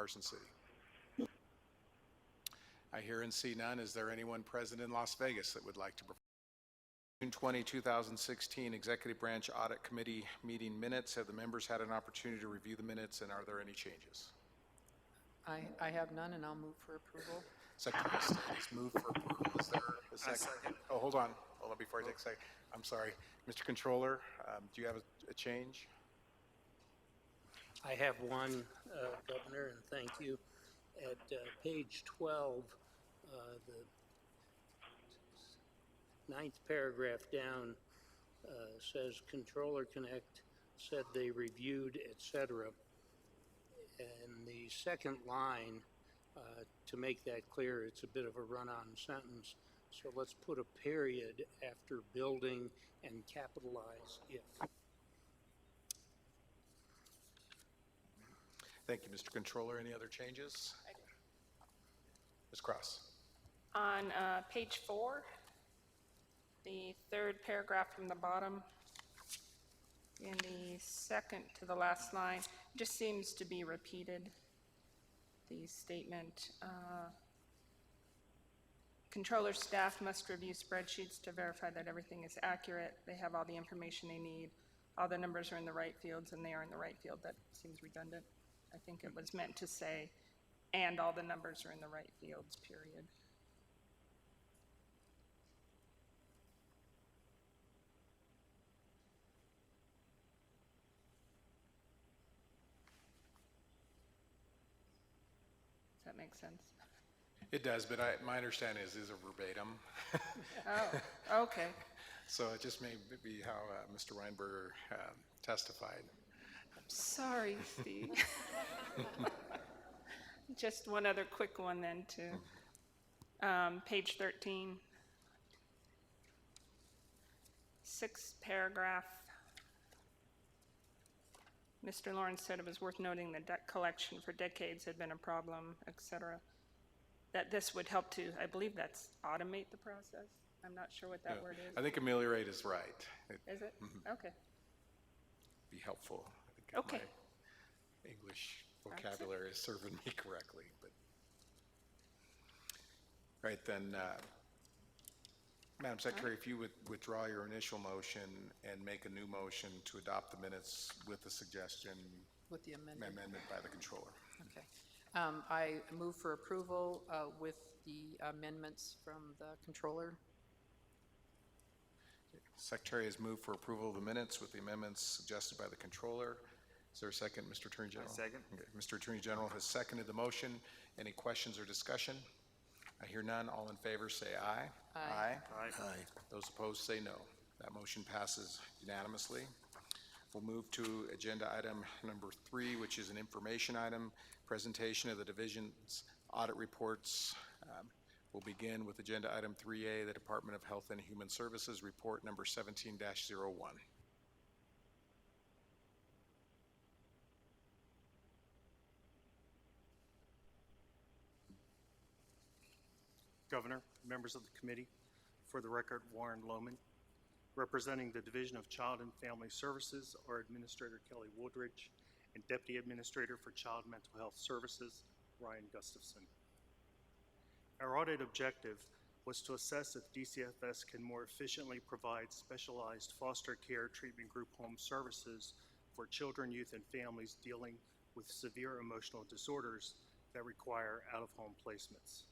Carson City? I hear and see none. Is there anyone present in Las Vegas that would like to perform? June 20, 2016 Executive Branch Audit Committee meeting minutes. Have the members had an opportunity to review the minutes, and are there any changes? I have none, and I'll move for approval. Secretary of State has moved for approval. Is there a second? second. Oh, hold on before I take a second. I'm sorry. Mr. Controller, do you have a change? I have one, Governor, and thank you. At page 12, the ninth paragraph down says Controller Connect said they reviewed, etc. And the second line, to make that clear, it's a bit of a run-on sentence. So let's put a period after building and capitalize if. Thank you, Mr. Controller. Any other changes? Ms. Cross. On page 4, the third paragraph from the bottom, in the second to the last line, just seems to be repeated. The statement, controller staff must review spreadsheets to verify that everything is accurate. They have all the information they need. All the numbers are in the right fields, and they are in the right field. That seems redundant. I think it was meant to say, and all the numbers are in the right fields, period. Does that make sense? It does, but my understanding is a verbatim. Oh, okay. So it just may be how Mr. Weinberger testified. Sorry, Steve. Just one other quick one then to page 13, sixth paragraph. Mr. Lawrence said it was worth noting that debt collection for decades had been a problem, etc. That this would help to, I believe that's automate the process. I'm not sure what that word is. I think ameliorate is right. Is it? Mm-hmm. Okay. Be helpful. I think Okay. My English vocabulary is serving me correctly. But right then, Madam Secretary, if you would withdraw your initial motion and make a new motion to adopt the minutes with the suggestion With the amendment. by the controller. Okay. I move for approval with the amendments from the controller. Secretary has moved for approval of the minutes with the amendments suggested by the controller. Is there a second, Mr. Attorney General? Second. Okay. Mr. Attorney General has seconded the motion. Any questions or discussion? I hear none. All in favor say aye. Aye. Aye. Those opposed say no. That motion passes unanimously. We'll move to agenda item number 3, which is an information item, presentation of the division's audit reports. We'll begin with agenda item 3A, the Department of Health and Human Services report number 17-01. Governor, members of the committee, for the record, Warren Lohman. Representing the Division of Child and Family Services are Administrator Kelly Woodridge and Deputy Administrator for Child Mental Health Services, Ryan Gustafson. Our audit objective was to assess if DCFS can more efficiently provide specialized foster care treatment group home services for children, youth, and families dealing with severe emotional disorders that require out-of-home placements.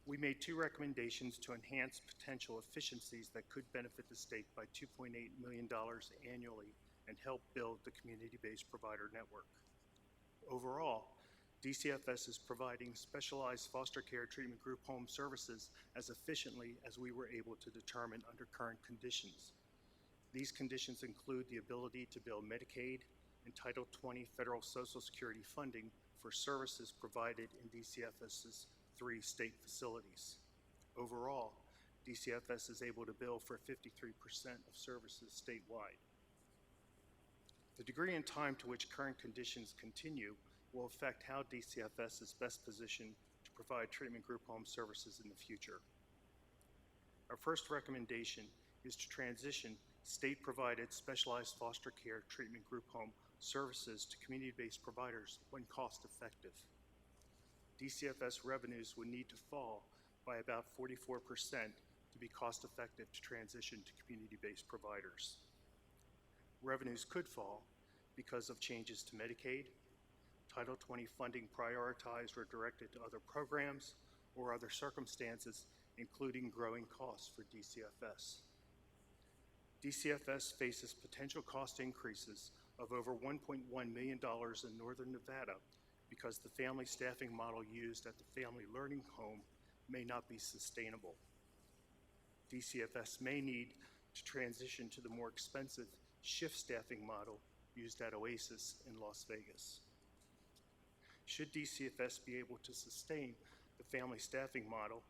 We made 2 recommendations to enhance potential efficiencies that could benefit the state by $2.8 million annually and help build the community-based provider network. Overall, DCFS is providing specialized foster care treatment group home services as efficiently as we were able to determine under current conditions. These conditions include the ability to bill Medicaid and Title 20 federal Social Security funding for services provided in DCFS's 3 state facilities. Overall, DCFS is able to bill for 53% of services statewide. The degree and time to which current conditions continue will affect how DCFS is best positioned to provide treatment group home services in the future. Our first recommendation is to transition state-provided specialized foster care treatment group home services to community-based providers when cost-effective. DCFS revenues would need to fall by about 44% to be cost-effective to transition to community-based providers. Revenues could fall because of changes to Medicaid, Title 20 funding prioritized or directed to other programs, or other circumstances, including growing costs for DCFS. DCFS faces potential cost increases of over $1.1 million in Northern Nevada because the family staffing model used at the Family Learning Home may not be sustainable. DCFS may need to transition to the more expensive shift staffing model used at Oasis in Las Vegas. Should DCFS be able to sustain the family staffing model,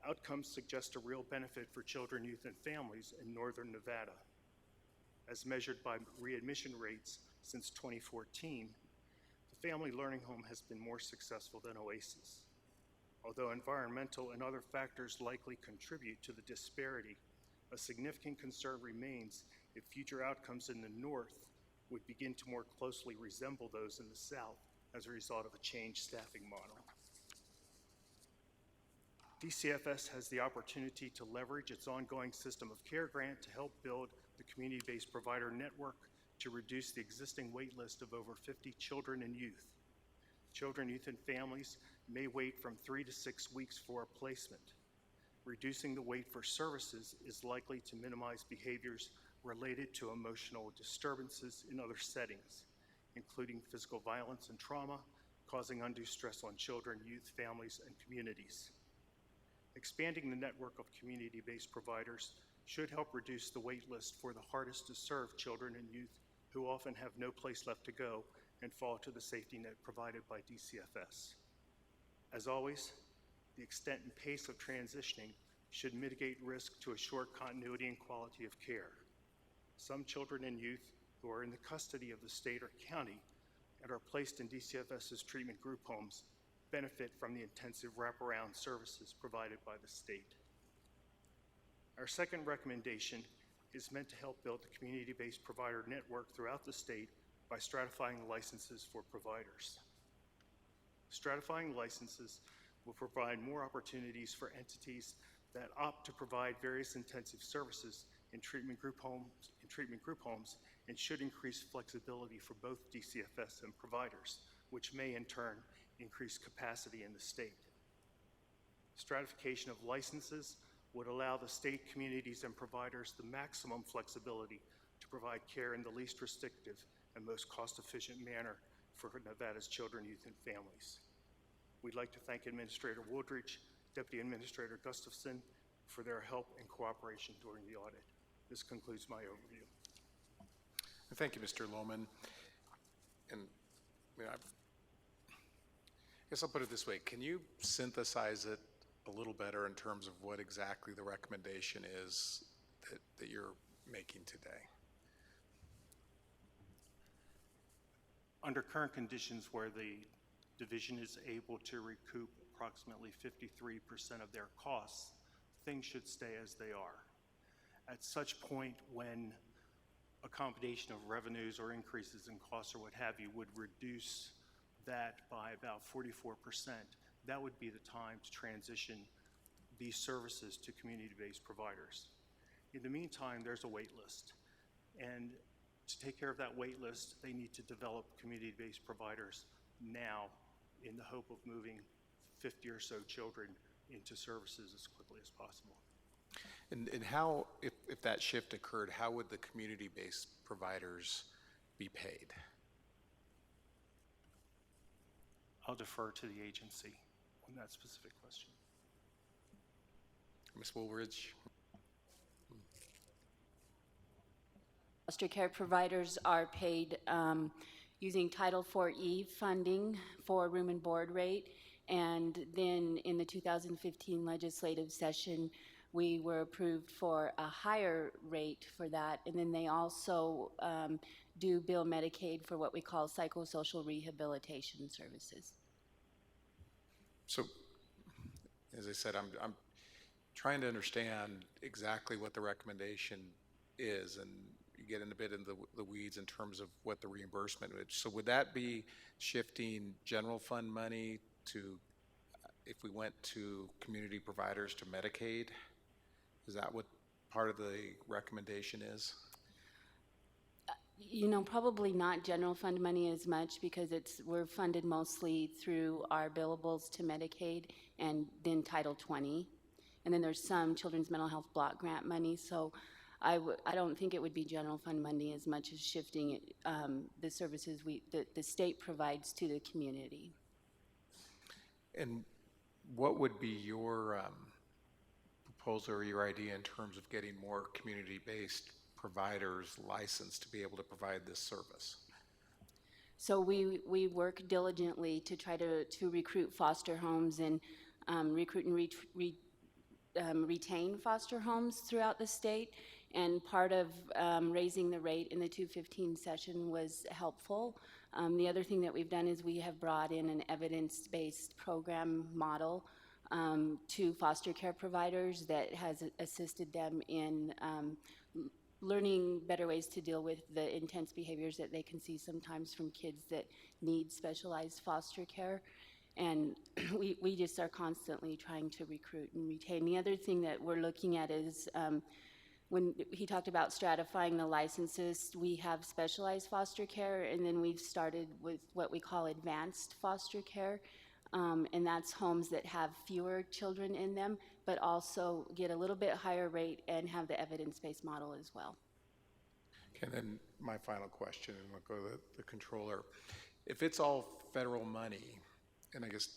outcomes suggest a real benefit for children, youth, and families in Northern Nevada. As measured by readmission rates since 2014, the Family Learning Home has been more successful than Oasis. Although environmental and other factors likely contribute to the disparity, a significant concern remains if future outcomes in the North would begin to more closely resemble those in the South as a result of a changed staffing model. DCFS has the opportunity to leverage its ongoing system of care grant to help build the community-based provider network to reduce the existing wait list of over 50 children and youth. Children, youth, and families may wait from 3 to 6 weeks for a placement. Reducing the wait for services is likely to minimize behaviors related to emotional disturbances in other settings, including physical violence and trauma, causing undue stress on children, youth, families, and communities. Expanding the network of community-based providers should help reduce the wait list for the hardest to serve children and youth who often have no place left to go and fall to the safety net provided by DCFS. As always, the extent and pace of transitioning should mitigate risk to assure continuity and quality of care. Some children and youth who are in the custody of the state or county and are placed in DCFS's treatment group homes benefit from the intensive wraparound services provided by the state. Our second recommendation is meant to help build the community-based provider network throughout the state by stratifying licenses for providers. Stratifying licenses will provide more opportunities for entities that opt to provide various intensive services in treatment group homes and should increase flexibility for both DCFS and providers, which may in turn increase capacity in the state. Stratification of licenses would allow the state, communities, and providers the maximum flexibility to provide care in the least restrictive and most cost-efficient manner for Nevada's children, youth, and families. We'd like to thank Administrator Woodridge, Deputy Administrator Gustafson for their help and cooperation during the audit. This concludes my overview. Thank you, Mr. Lohman. And I guess I'll put it this way. Can you synthesize it a little better in terms of what exactly the recommendation is that you're making today? Under current conditions where the division is able to recoup approximately 53% of their costs, things should stay as they are. At such point when a combination of revenues or increases in costs or what have you would reduce that by about 44%, that would be the time to transition these services to community-based providers. In the meantime, there's a wait list. And to take care of that wait list, they need to develop community-based providers now in the hope of moving 50 or so children into services as quickly as possible. And how, if that shift occurred, how would the community-based providers be paid? I'll defer to the agency on that specific question. Ms. Woolridge? Foster care providers are paid using Title IV-E funding for room and board rate, and then in the 2015 legislative session, we were approved for a higher rate for that, and then they also do bill Medicaid for what we call psychosocial rehabilitation services. So, as I said, I'm trying to understand exactly what the recommendation is, and you get in a bit in the weeds in terms of what the reimbursement would. So would that be shifting general fund money to, if we went to community providers, to Medicaid? Is that what part of the recommendation is? You know, probably not general fund money as much because we're funded mostly through our billables to Medicaid and then Title 20. And then there's some children's mental health block grant money. So I don't think it would be general fund money as much as shifting it, the services the state provides to the community. And what would be your proposal or your idea in terms of getting more community-based providers licensed to be able to provide this service? So we work diligently to try to recruit foster homes and recruit and retain foster homes throughout the state. And part of raising the rate in the 215 session was helpful. The other thing that we've done is we have brought in an evidence-based program model to foster care providers that has assisted them in learning better ways to deal with the intense behaviors that they can see sometimes from kids that need specialized foster care. And we just are constantly trying to recruit and retain. The other thing that we're looking at is when he talked about stratifying the licenses, we have specialized foster care, and then we've started with what we call advanced foster care. And that's homes that have fewer children in them, but also get a little bit higher rate and have the evidence-based model as well. Okay, and then my final question, and we'll go to the controller. If it's all federal money, and I guess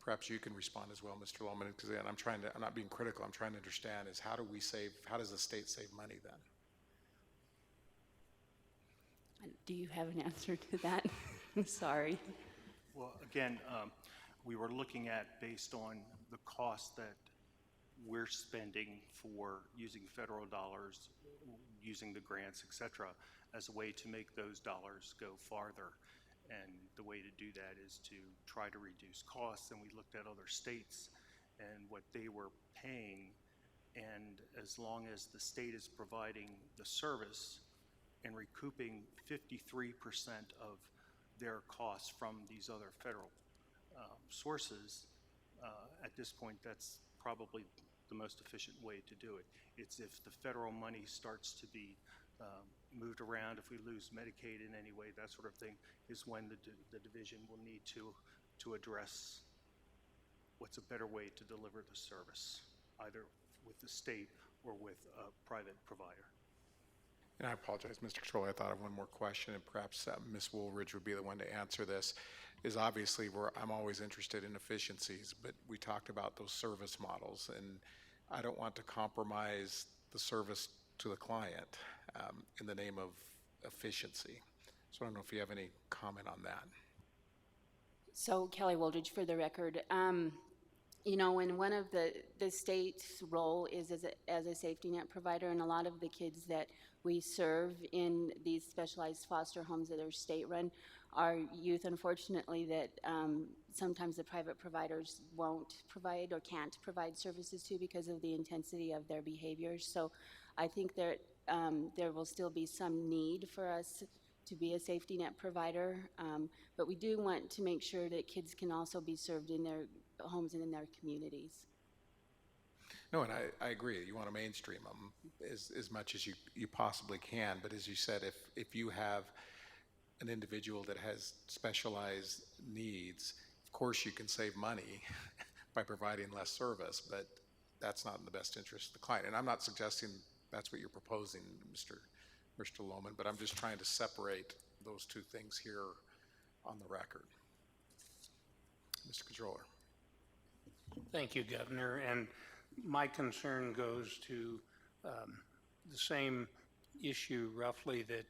perhaps you can respond as well, Mr. Lohman, because again, I'm not being critical, I'm trying to understand is how does the state save money then? Do you have an answer to that? I'm sorry. Well, again, we were looking at based on the cost that we're spending for using federal dollars, using the grants, et cetera, as a way to make those dollars go farther. And the way to do that is to try to reduce costs. And we looked at other states and what they were paying. And as long as the state is providing the service and recouping 53% of their costs from these other federal sources, at this point, that's probably the most efficient way to do it. It's if the federal money starts to be moved around, if we lose Medicaid in any way, that sort of thing, is when the division will need to address what's a better way to deliver the service, either with the state or with a private provider. And I apologize, Mr. Controller, I thought of one more question, and perhaps Ms. Woolridge would be the one to answer this. Is obviously I'm always interested in efficiencies, but we talked about those service models, and I don't want to compromise the service to the client in the name of efficiency. So I don't know if you have any comment on that. So Kelly Woldridge for the record. You know, and one of the state's role is as a safety net provider, and a lot of the kids that we serve in these specialized foster homes that are state-run are youth, unfortunately, that sometimes the private providers won't provide or can't provide services to because of the intensity of their behaviors. So I think there will still be some need for us to be a safety net provider, but we do want to make sure that kids can also be served in their homes and in their communities. No, and I agree. You want to mainstream them as much as you possibly can. But as you said, if you have an individual that has specialized needs, of course you can save money by providing less service, but that's not in the best interest of the client. And I'm not suggesting that's what you're proposing, Mr. Lohman, but I'm just trying to separate those two things here on the record. Mr. Controller. Thank you, Governor. And my concern goes to the same issue roughly that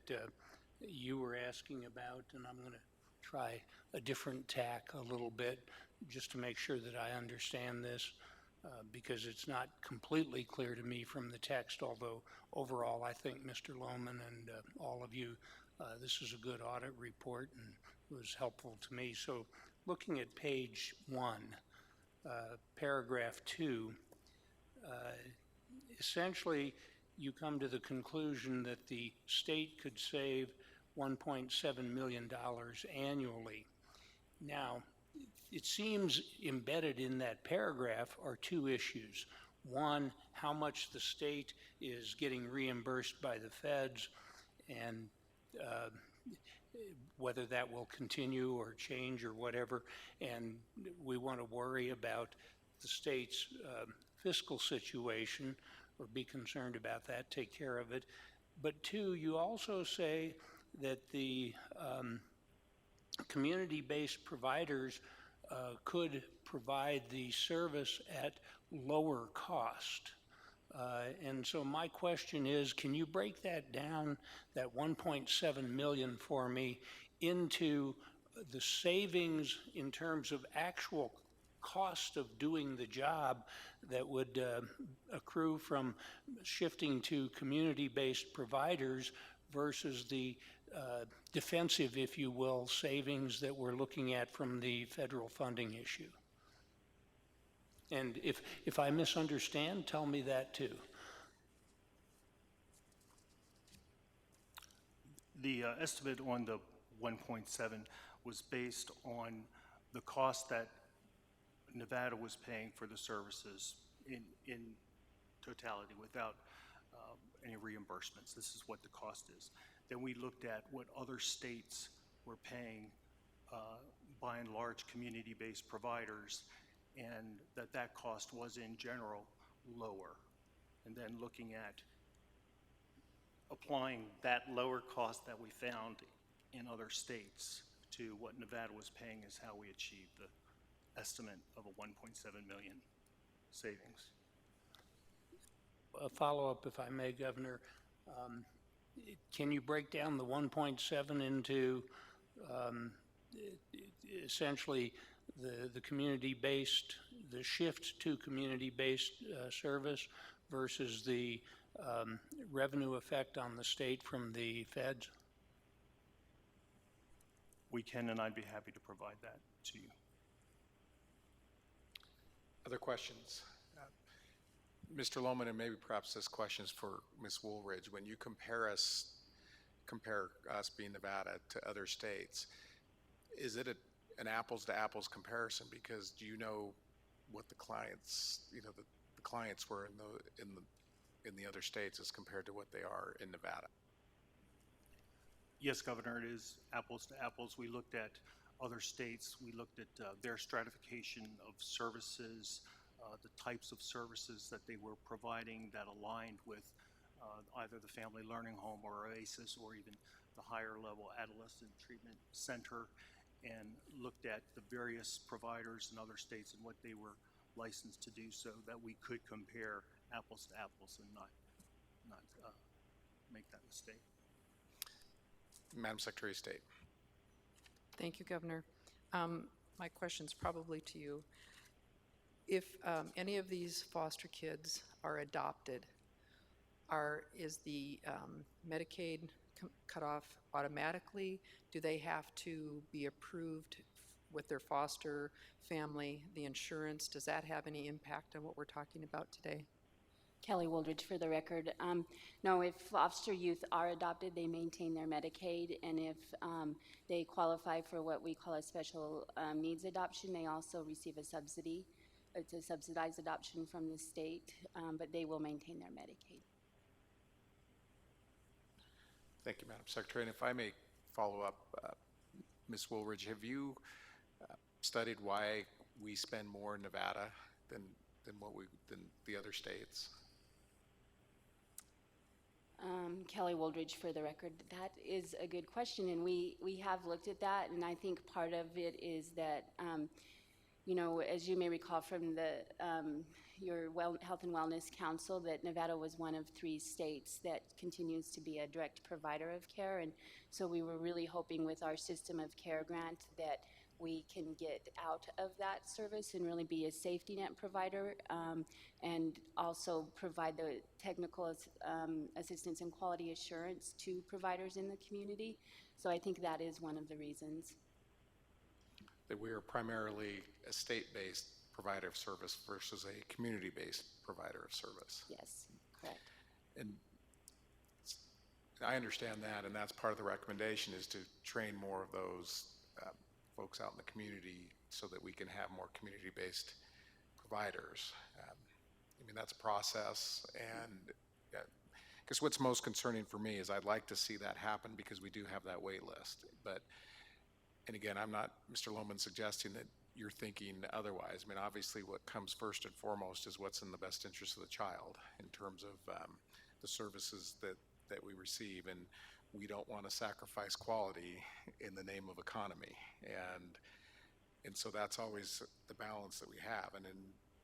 you were asking about, and I'm going to try a different tack a little bit just to make sure that I understand this because it's not completely clear to me from the text, although overall I think Mr. Lohman and all of you, this is a good audit report and it was helpful to me. So looking at page 1, paragraph 2, essentially you come to the conclusion that the state could save $1.7 million annually. Now, it seems embedded in that paragraph are two issues. One, how much the state is getting reimbursed by the feds, and whether that will continue or change or whatever. And we want to worry about the state's fiscal situation, or be concerned about that, take care of it. But two, you also say that the community-based providers could provide the service at lower cost. And so my question is, can you break that down, that 1.7 million for me, into the savings in terms of actual cost of doing the job that would accrue from shifting to community-based providers versus the defensive, if you will, savings that we're looking at from the federal funding issue? And if I misunderstand, tell me that too. The estimate on the 1.7 was based on the cost that Nevada was paying for the services in totality without any reimbursements. This is what the cost is. Then we looked at what other states were paying by and large community-based providers, and that cost was in general lower. And then looking at applying that lower cost that we found in other states to what Nevada was paying is how we achieved the estimate of a 1.7 million savings. A follow-up, if I may, Governor. Can you break down the 1.7 into essentially the community-based, the shift to community-based service versus the revenue effect on the state from the feds? We can, and I'd be happy to provide that to you. Other questions? Mr. Lohman, and maybe perhaps this question is for Ms. Woolridge. When you compare us being Nevada to other states, is it an apples to apples comparison? Because do you know what the clients, the clients were in the other states as compared to what they are in Nevada? Yes, Governor, it is apples to apples. We looked at other states. We looked at their stratification of services, the types of services that they were providing that aligned with either the Family Learning Home or OASIS or even the higher level Adolescent Treatment Center, and looked at the various providers in other states and what they were licensed to do so that we could compare apples to apples and not make that mistake. Madam Secretary of State. Thank you, Governor. My question's probably to you. If any of these foster kids are adopted, is the Medicaid cut off automatically? Do they have to be approved with their foster family, the insurance? Does that have any impact on what we're talking about today? Kelly Woolridge for the record. No, if foster youth are adopted, they maintain their Medicaid, and if they qualify for what we call a special needs adoption, they also receive a subsidy. It's a subsidized adoption from the state, but they will maintain their Medicaid. Thank you, Madam Secretary. And if I may follow up, Ms. Woolridge, have you studied why we spend more in Nevada than the other states? Kelly Woolridge for the record. That is a good question, and we have looked at that, and I think part of it is that, as you may recall from your Health and Wellness Council, that Nevada was one of 3 states that continues to be a direct provider of care, and so we were really hoping with our system of care grant that we can get out of that service and really be a safety net provider, and also provide the technical assistance and quality assurance to providers in the community. So I think that is one of the reasons. That we are primarily a state-based provider of service versus a community-based provider of service. Yes, correct. And I understand that, and that's part of the recommendation, is to train more of those folks out in the community so that we can have more community-based providers. I mean, that's a process, and because what's most concerning for me is I'd like to see that happen because we do have that wait list. But, and again, I'm not, Mr. Lohman, suggesting that you're thinking otherwise. I mean, obviously what comes first and foremost is what's in the best interest of the child in terms of the services that we receive, and we don't want to sacrifice quality in the name of economy. And so that's always the balance that we have. And in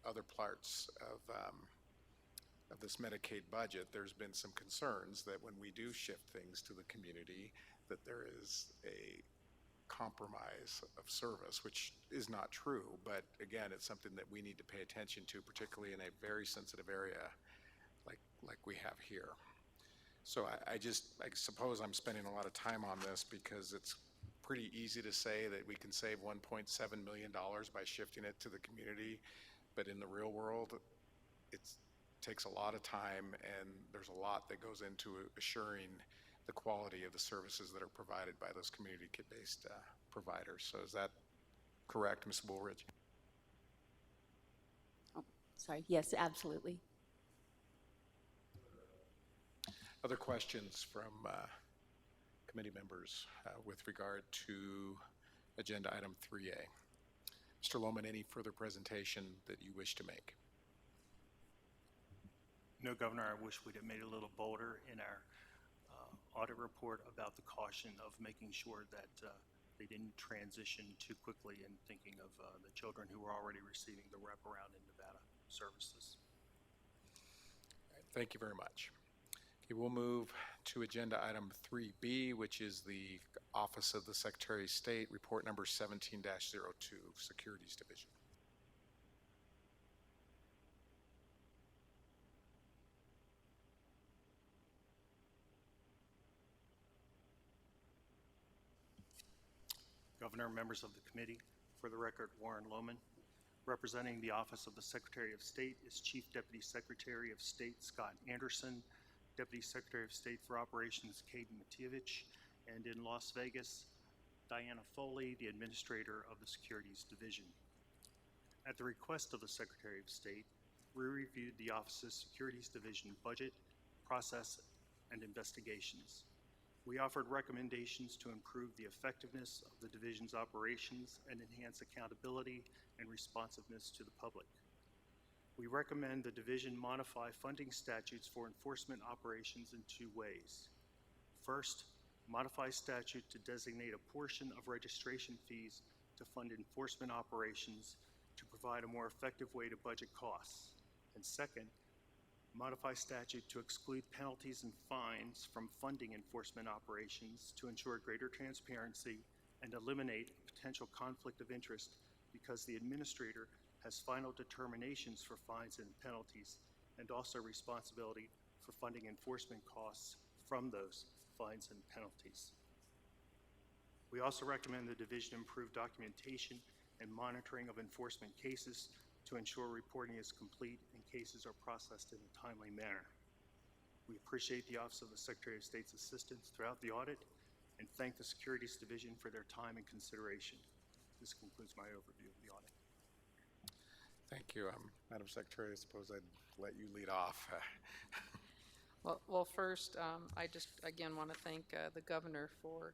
other parts of this Medicaid budget, there's been some concerns that when we do shift things to the community, that there is a compromise of service, which is not true. But again, it's something that we need to pay attention to, particularly in a very sensitive area like we have here. So I suppose I'm spending a lot of time on this because it's pretty easy to say that we can save $1.7 million by shifting it to the community, but in the real world, it takes a lot of time, and there's a lot that goes into assuring the quality of the services that are provided by those community kit-based providers. So is that correct, Ms. Woolridge? Oh, sorry, yes, absolutely. Other questions from committee members with regard to agenda item 3A? Mr. Lohman, any further presentation that you wish to make? No, Governor, I wish we'd have made it a little bolder in our audit report about the caution of making sure that they didn't transition too quickly in thinking of the children who were already receiving the wraparound in Nevada services. Thank you very much. Okay, we'll move to agenda item 3B, which is the Office of the Secretary of State, report number 17-02, Securities Division. Governor, members of the committee, for the record, Warren Lohman. Representing the Office of the Secretary of State is Chief Deputy Secretary of State Scott Anderson, Deputy Secretary of State for Operations Caden Matievich, and in Las Vegas, Diana Foley, the Administrator of the Securities Division. At the request of the Secretary of State, we reviewed the Office's Securities Division budget, process, and investigations. We offered recommendations to improve the effectiveness of the division's operations and enhance accountability and responsiveness to the public. We recommend the division modify funding statutes for enforcement operations in two ways. First, modify statute to designate a portion of registration fees to fund enforcement operations to provide a more effective way to budget costs. And second, modify statute to exclude penalties and fines from funding enforcement operations to ensure greater transparency and eliminate a potential conflict of interest because the administrator has final determinations for fines and penalties and also responsibility for funding enforcement costs from those fines and penalties. We also recommend the division improve documentation and monitoring of enforcement cases to ensure reporting is complete and cases are processed in a timely manner. We appreciate the Office of the Secretary of State's assistance throughout the audit and thank the Securities Division for their time and consideration. This concludes my overview of the audit. Thank you. Madam Secretary, I suppose I'd let you lead off. Well, first, I just again want to thank the governor for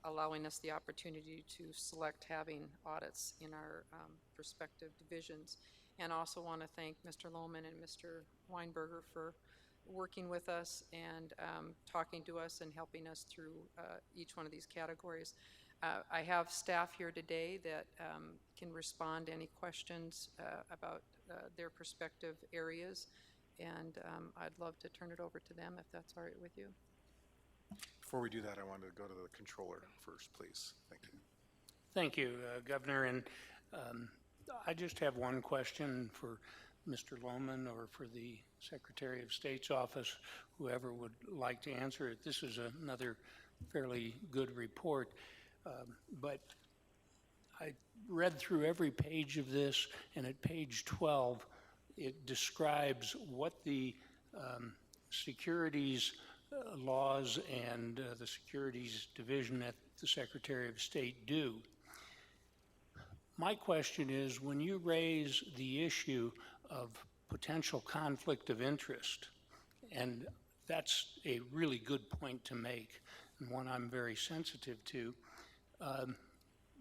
allowing us the opportunity to select having audits in our respective divisions, and also want to thank Mr. Lohman and Mr. Weinberger for working with us and talking to us and helping us through each one of these categories. I have staff here today that can respond to any questions about their respective areas, and I'd love to turn it over to them if that's all right with you. Before we do that, I wanted to go to the controller first, please. Thank you. Thank you, Governor. And I just have one question for Mr. Lohman or for the Secretary of State's office, whoever would like to answer it. This is another fairly good report, but I read through every page of this, and at page 12, it describes what the securities laws and the Securities Division at the Secretary of State do. My question is, when you raise the issue of potential conflict of interest, and that's a really good point to make, and one I'm very sensitive to,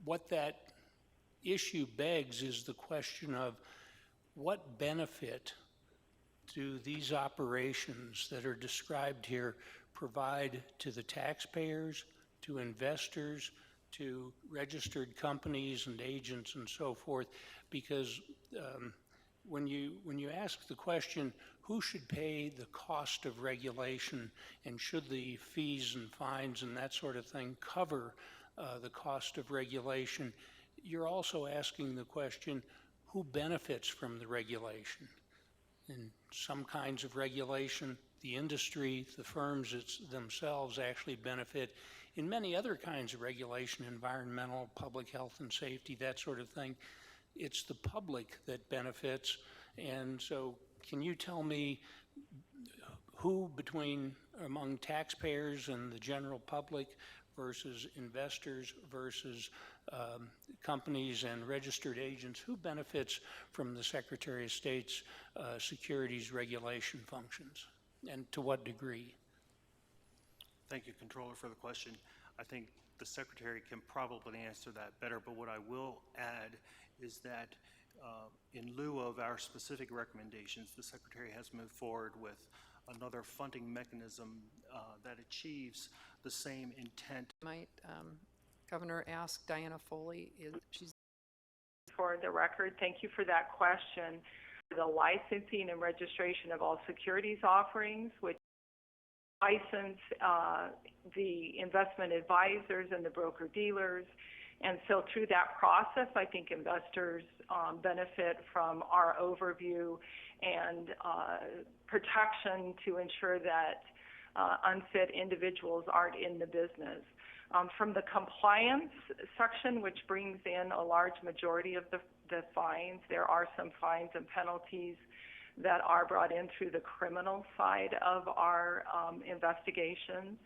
what that issue begs is the question of what benefit do these operations that are described here provide to the taxpayers, to investors, to registered companies and agents and so forth? Because when you ask the question, who should pay the cost of regulation, and should the fees and fines and that sort of thing cover the cost of regulation, you're also asking the question, who benefits from the regulation? In some kinds of regulation, the industry, the firms themselves actually benefit. In many other kinds of regulation, environmental, public health and safety, that sort of thing, it's the public that benefits. And so can you tell me who among taxpayers and the general public versus investors versus companies and registered agents, who benefits from the Secretary of State's securities regulation functions, and to what degree? Thank you, Controller, for the question. I think the Secretary can probably answer that better, but what I will add is that in lieu of our specific recommendations, the Secretary has moved forward with another funding mechanism that achieves the same intent. Might Governor ask Diana Foley, she's For the record, thank you for that question. The licensing and registration of all securities offerings, which license the investment advisors and the broker-dealers. And so through that process, I think investors benefit from our overview and protection to ensure that unfit individuals aren't in the business. From the compliance section, which brings in a large majority of the fines, there are some fines and penalties that are brought in through the criminal side of our investigations.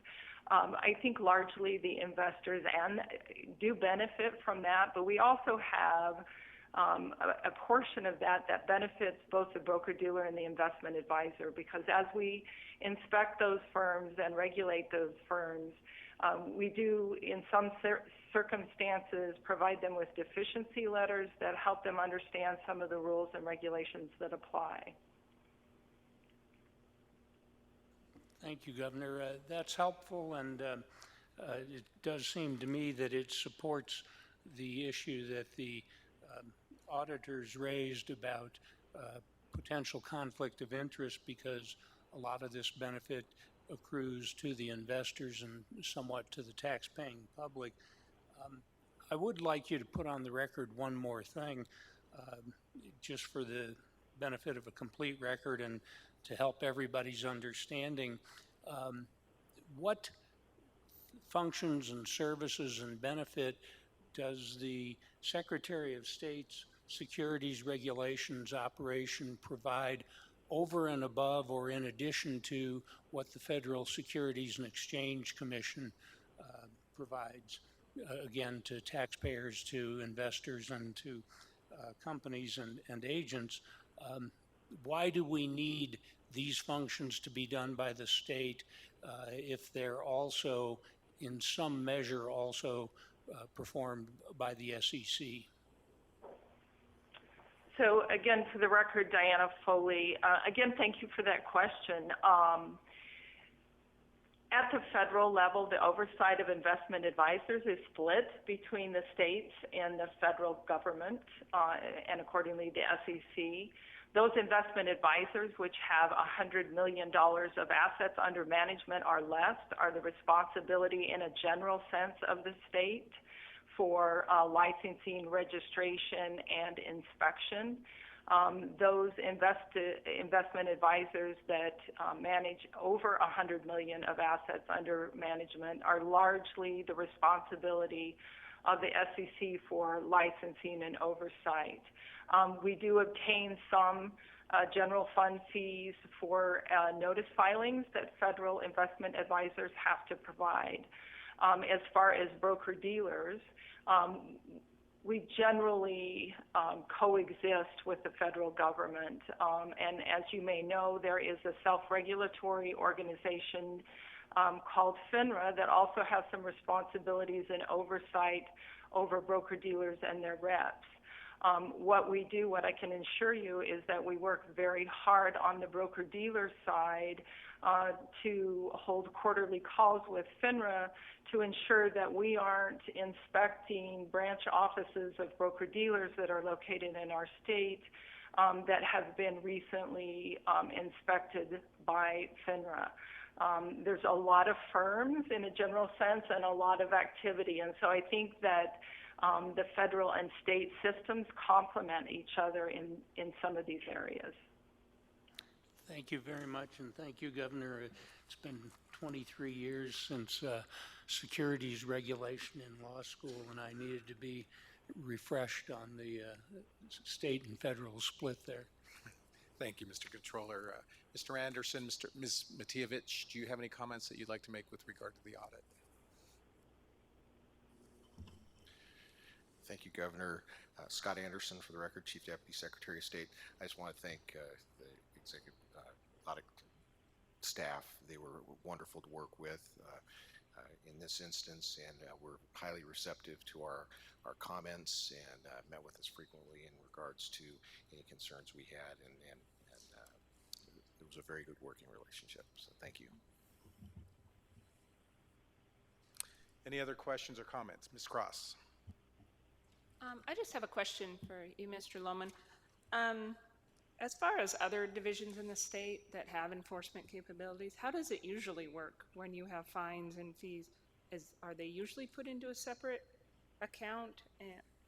I think largely the investors do benefit from that, but we also have a portion of that benefits both the broker-dealer and the investment advisor, because as we inspect those firms and regulate those firms, we do, in some circumstances, provide them with deficiency letters that help them understand some of the rules and regulations that apply. Thank you, Governor. That's helpful, and it does seem to me that it supports the issue that the auditors raised about potential conflict of interest, because a lot of this benefit accrues to the investors and somewhat to the tax-paying public. I would like you to put on the record one more thing, just for the benefit of a complete record and to help everybody's understanding. What functions and services and benefit does the Secretary of State's securities regulations operation provide over and above or in addition to what the Federal Securities and Exchange Commission provides, again, to taxpayers, to investors, and to companies and agents? Why do we need these functions to be done by the state if they're also, in some measure, also performed by the SEC? So again, for the record, Diana Foley, again, thank you for that question. At the federal level, the oversight of investment advisors is split between the states and the federal government, and accordingly the SEC. Those investment advisors, which have $100 million of assets under management or less, are the responsibility in a general sense of the state for licensing, registration, and inspection. Those investment advisors that manage over $100 million of assets under management are largely the responsibility of the SEC for licensing and oversight. We do obtain some general fund fees for notice filings that federal investment advisors have to provide. As far as broker-dealers, we generally coexist with the federal government. And as you may know, there is a self-regulatory organization called FINRA that also has some responsibilities and oversight over broker-dealers and their reps. What we do, what I can assure you, is that we work very hard on the broker-dealer side to hold quarterly calls with FINRA to ensure that we aren't inspecting branch offices of broker-dealers that are located in our state that have been recently inspected by FINRA. There's a lot of firms in a general sense and a lot of activity, and so I think that the federal and state systems complement each other in some of these areas. Thank you very much, and thank you, Governor. It's been 23 years since securities regulation in law school, and I needed to be refreshed on the state and federal split there. Thank you, Mr. Controller. Mr. Anderson, Ms. Matievich, do you have any comments that you'd like to make with regard to the audit? Thank you, Governor. Scott Anderson, for the record, Chief Deputy Secretary of State. I just want to thank the executive audit staff. They were wonderful to work with in this instance, and were highly receptive to our comments and met with us frequently in regards to any concerns we had, and it was a very good working relationship. So thank you. Any other questions or comments? Ms. Cross. I just have a question for you, Mr. Lohman. As far as other divisions in the state that have enforcement capabilities, how does it usually work when you have fines and fees? Are they usually put into a separate account?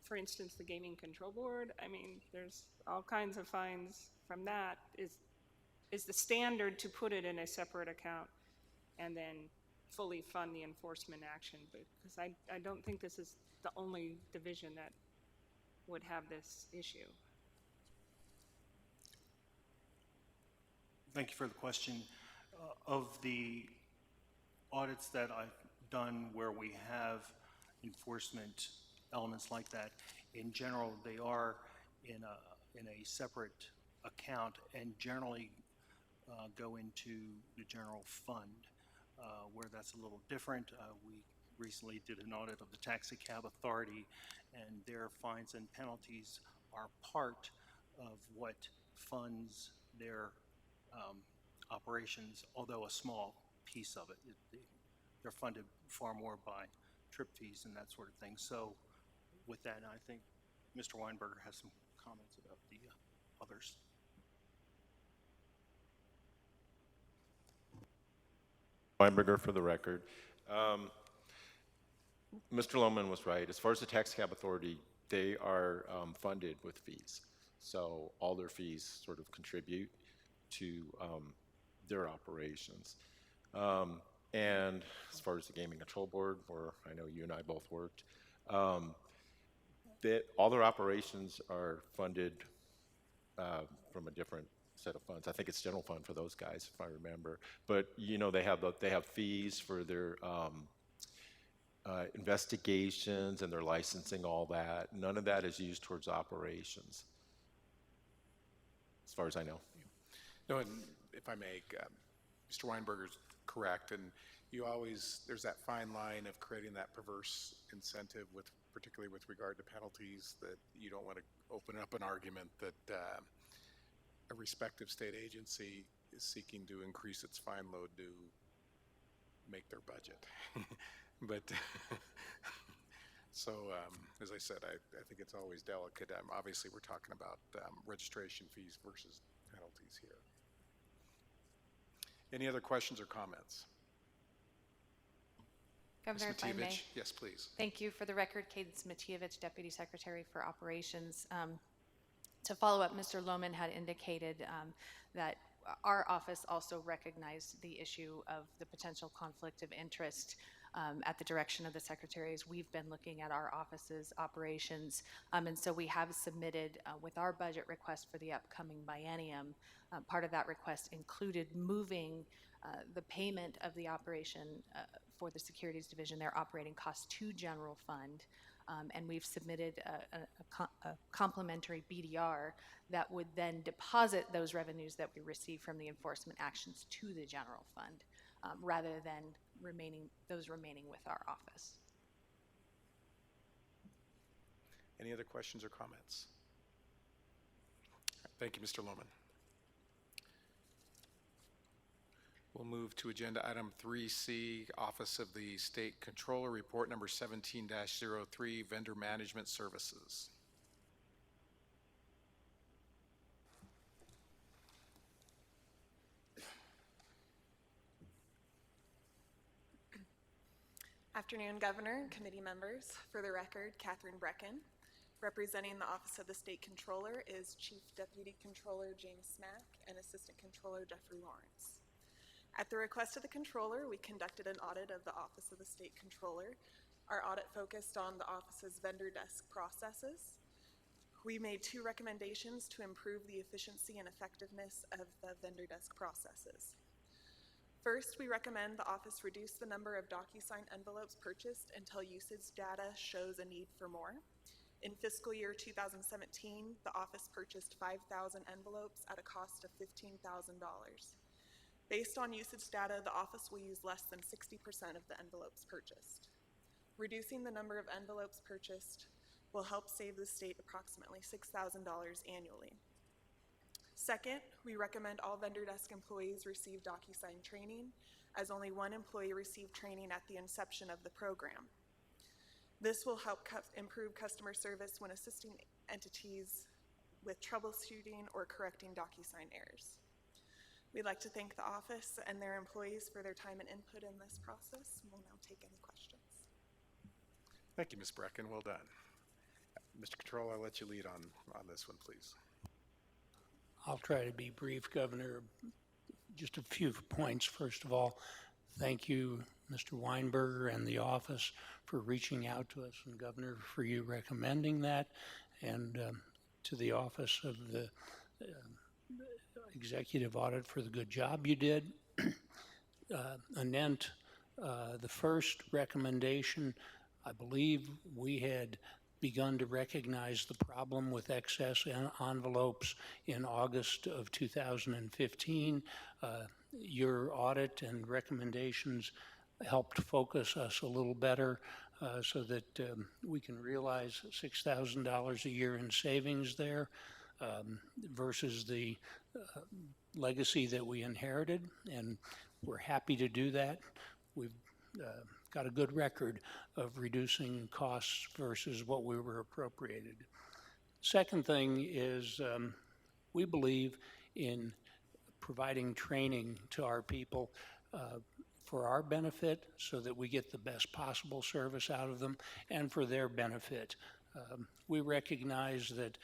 For instance, the Gaming Control Board? I mean, there's all kinds of fines from that. Is the standard to put it in a separate account and then fully fund the enforcement action? Because I don't think this is the only division that would have this issue. Thank you for the question. Of the audits that I've done where we have enforcement elements like that, in general, they are in a separate account and generally go into the general fund. Where that's a little different, we recently did an audit of the Taxi Cab Authority, and their fines and penalties are part of what funds their operations, although a small piece of it. They're funded far more by trip fees and that sort of thing. So with that, I think Mr. Weinberger has some comments about the others. Weinberger for the record. Mr. Lohman was right. As far as the Tax Cab Authority, they are funded with fees. So all their fees sort of contribute to their operations. And as far as the Gaming Control Board, where I know you and I both worked, all their operations are funded from a different set of funds. I think it's general fund for those guys, if I remember. But you know, they have fees for their investigations and their licensing, all that. None of that is used towards operations, as far as I know. No, and if I may, Mr. Weinberger's correct, and there's that fine line of creating that perverse incentive, particularly with regard to penalties, that you don't want to open up an argument that a respective state agency is seeking to increase its fine load to make their budget. But so, as I said, I think it's always delicate. Obviously, we're talking about registration fees versus penalties here. Any other questions or comments? Governor, Ms. if I may. Matievich? Yes, please. Thank you. For the record, Cadence Matievich, Deputy Secretary for Operations. To follow up, Mr. Lohman had indicated that our office also recognized the issue of the potential conflict of interest at the direction of the secretaries, we've been looking at our office's operations. And so we have submitted with our budget request for the upcoming biennium, part of that request included moving the payment of the operation for the Securities Division, their operating costs, to general fund. And we've submitted a complementary BDR that would then deposit those revenues that we receive from the enforcement actions to the general fund, rather than remaining with our office. Any other questions or comments? Thank you, Mr. Lohman. We'll move to agenda item 3C, Office of the State Controller, report number 17-03, Vendor Management Services. Afternoon, Governor and committee members. For the record, Catherine Brecken. Representing the Office of the State Controller is Chief Deputy Controller James Smack and Assistant Controller Jeffrey Lawrence. At the request of the Controller, we conducted an audit of the Office of the State Controller. Our audit focused on the office's vendor desk processes. We made 2 recommendations to improve the efficiency and effectiveness of the vendor desk processes. First, we recommend the office reduce the number of DocuSign envelopes purchased until usage data shows a need for more. In fiscal year 2017, the office purchased 5,000 envelopes at a cost of $15,000. Based on usage data, the office will use less than 60% of the envelopes purchased. Reducing the number of envelopes purchased will help save the state approximately $6,000 annually. Second, we recommend all vendor desk employees receive DocuSign training, as only 1 employee received training at the inception of the program. This will help improve customer service when assisting entities with troubleshooting or correcting DocuSign errors. We'd like to thank the office and their employees for their time and input in this process. We'll now take any questions. Thank you, Ms. Brecken. Well done. Mr. Controller, I'll let you lead on this one, please. I'll try to be brief, Governor. Just a few points. First of all, thank you, Mr. Weinberger and the office, for reaching out to us, and Governor, for you recommending that, and to the Office of the Executive Audit for the good job you did. Anent the first recommendation, I believe we had begun to recognize the problem with excess envelopes in August of 2015. Your audit and recommendations helped focus us a little better so that we can realize $6,000 a year in savings there versus the legacy that we inherited, and we're happy to do that. We've got a good record of reducing costs versus what we were appropriated. Second thing is we believe in providing training to our people for our benefit so that we get the best possible service out of them and for their benefit. We recognize that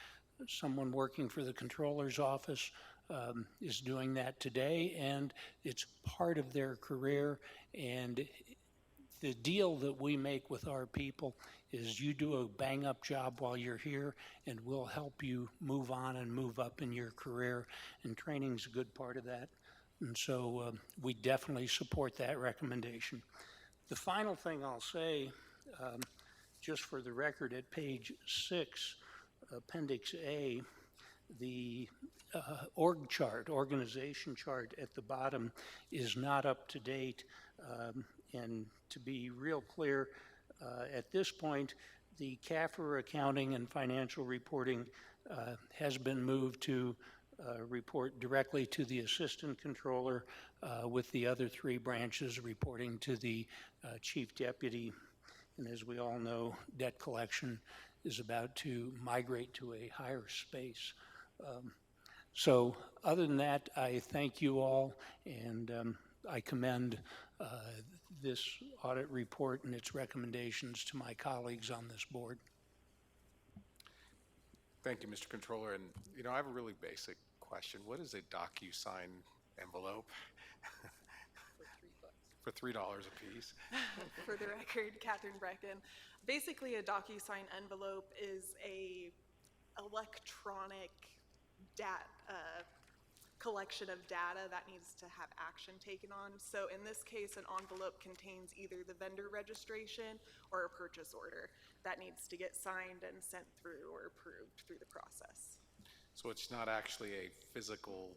someone working for the Controller's office is doing that today, and it's part of their career. And the deal that we make with our people is you do a bang-up job while you're here, and we'll help you move on and move up in your career, and training's a good part of that. And so we definitely support that recommendation. The final thing I'll say, just for the record, at page 6, Appendix A, the organization chart at the bottom is not up to date. And to be real clear, at this point, the CAFR accounting and financial reporting has been moved to report directly to the Assistant Controller, with the other 3 branches reporting to the Chief Deputy. And as we all know, debt collection is about to migrate to a higher space. So other than that, I thank you all, and I commend this audit report and its recommendations to my colleagues on this board. Thank you, Mr. Controller. And, you know, I have a really basic question. What is a DocuSign envelope? for $3 a piece. For the record, Catherine Brecken. Basically, a DocuSign envelope is a electronic collection of data that needs to have action taken on. So in this case, an envelope contains either the vendor registration or a purchase order that needs to get signed and sent through or approved through the process. So it's not actually a physical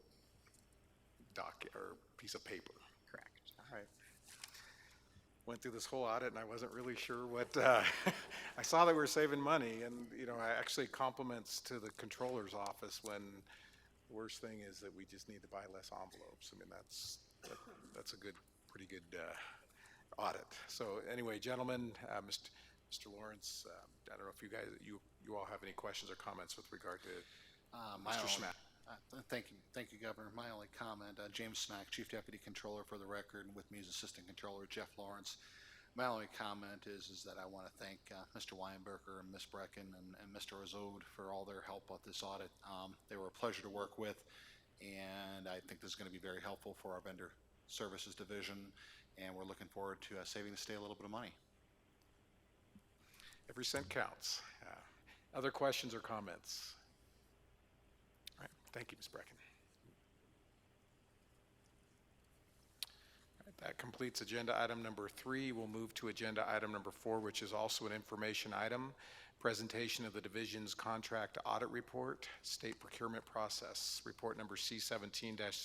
or piece of paper. Correct. All right. Went through this whole audit and I wasn't really sure what, I saw that we were saving money and, I actually compliments to the controller's office when the worst thing is that we just need to buy less envelopes. I mean, that's a pretty good audit. So anyway, gentlemen, Mr. Lawrence, I don't know if you guys, you all have any questions or comments with regard to Mr. Schmack. Thank you, Governor. My only comment, James Smack, Chief Deputy Controller for the record, and with me is Assistant Controller Jeff Lawrence. My only comment is that I want to thank Mr. Weinberger and Ms. Brecken and Mr. Ozode for all their help with this audit. They were a pleasure to work with, and I think this is going to be very helpful for our Vendor Services Division, and we're looking forward to saving the state a little bit of money. Every cent counts. Other questions or comments? All right. Thank you, Ms. Brecken. All right, that completes agenda item number 3. We'll move to agenda item number 4, which is also an information item. Presentation of the division's contract audit report, state procurement process, report number C17-01.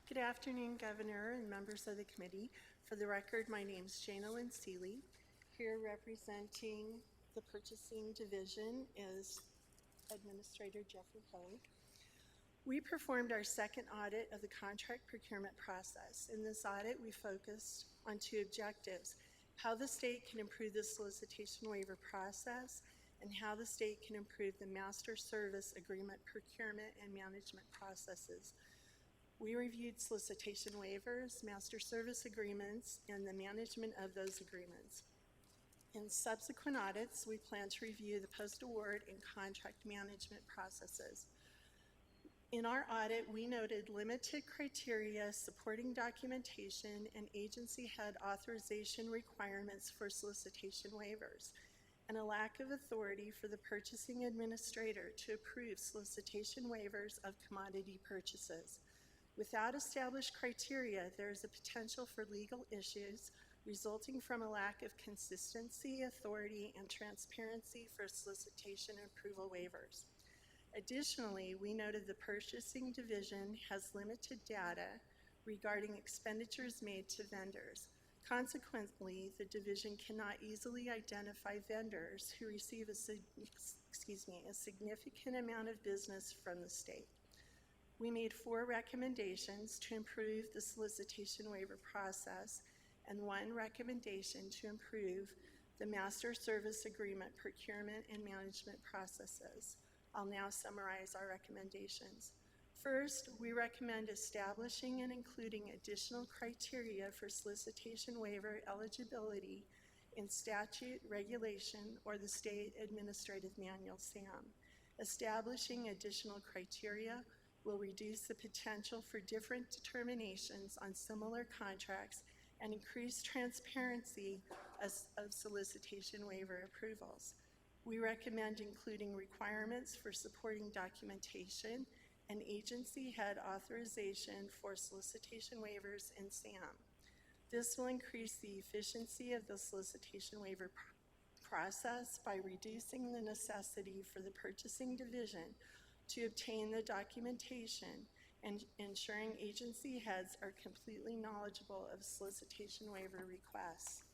Good afternoon, Governor and members of the committee. For the record, my name is Jana Lynn Seeley. Here representing the purchasing division is Administrator Jeffrey Hogue. We performed our second audit of the contract procurement process. In this audit, we focused on 2 objectives: how the state can improve the solicitation waiver process and how the state can improve the master service agreement procurement and management processes. We reviewed solicitation waivers, master service agreements, and the management of those agreements. In subsequent audits, we plan to review the post-award and contract management processes. In our audit, we noted limited criteria supporting documentation and agency head authorization requirements for solicitation waivers, and a lack of authority for the purchasing administrator to approve solicitation waivers of commodity purchases. Without established criteria, there is a potential for legal issues resulting from a lack of consistency, authority, and transparency for solicitation and approval waivers. Additionally, we noted the purchasing division has limited data regarding expenditures made to vendors. Consequently, the division cannot easily identify vendors who receive a significant amount of business from the state. We made 4 recommendations to improve the solicitation waiver process and 1 recommendation to improve the master service agreement procurement and management processes. I'll now summarize our recommendations. First, we recommend establishing and including additional criteria for solicitation waiver eligibility in statute, regulation, or the State Administrative Manual, SAM. Establishing additional criteria will reduce the potential for different determinations on similar contracts and increase transparency of solicitation waiver approvals. We recommend including requirements for supporting documentation and agency head authorization for solicitation waivers in SAM. This will increase the efficiency of the solicitation waiver process by reducing the necessity for the purchasing division to obtain the documentation and ensuring agency heads are completely knowledgeable of solicitation waiver requests.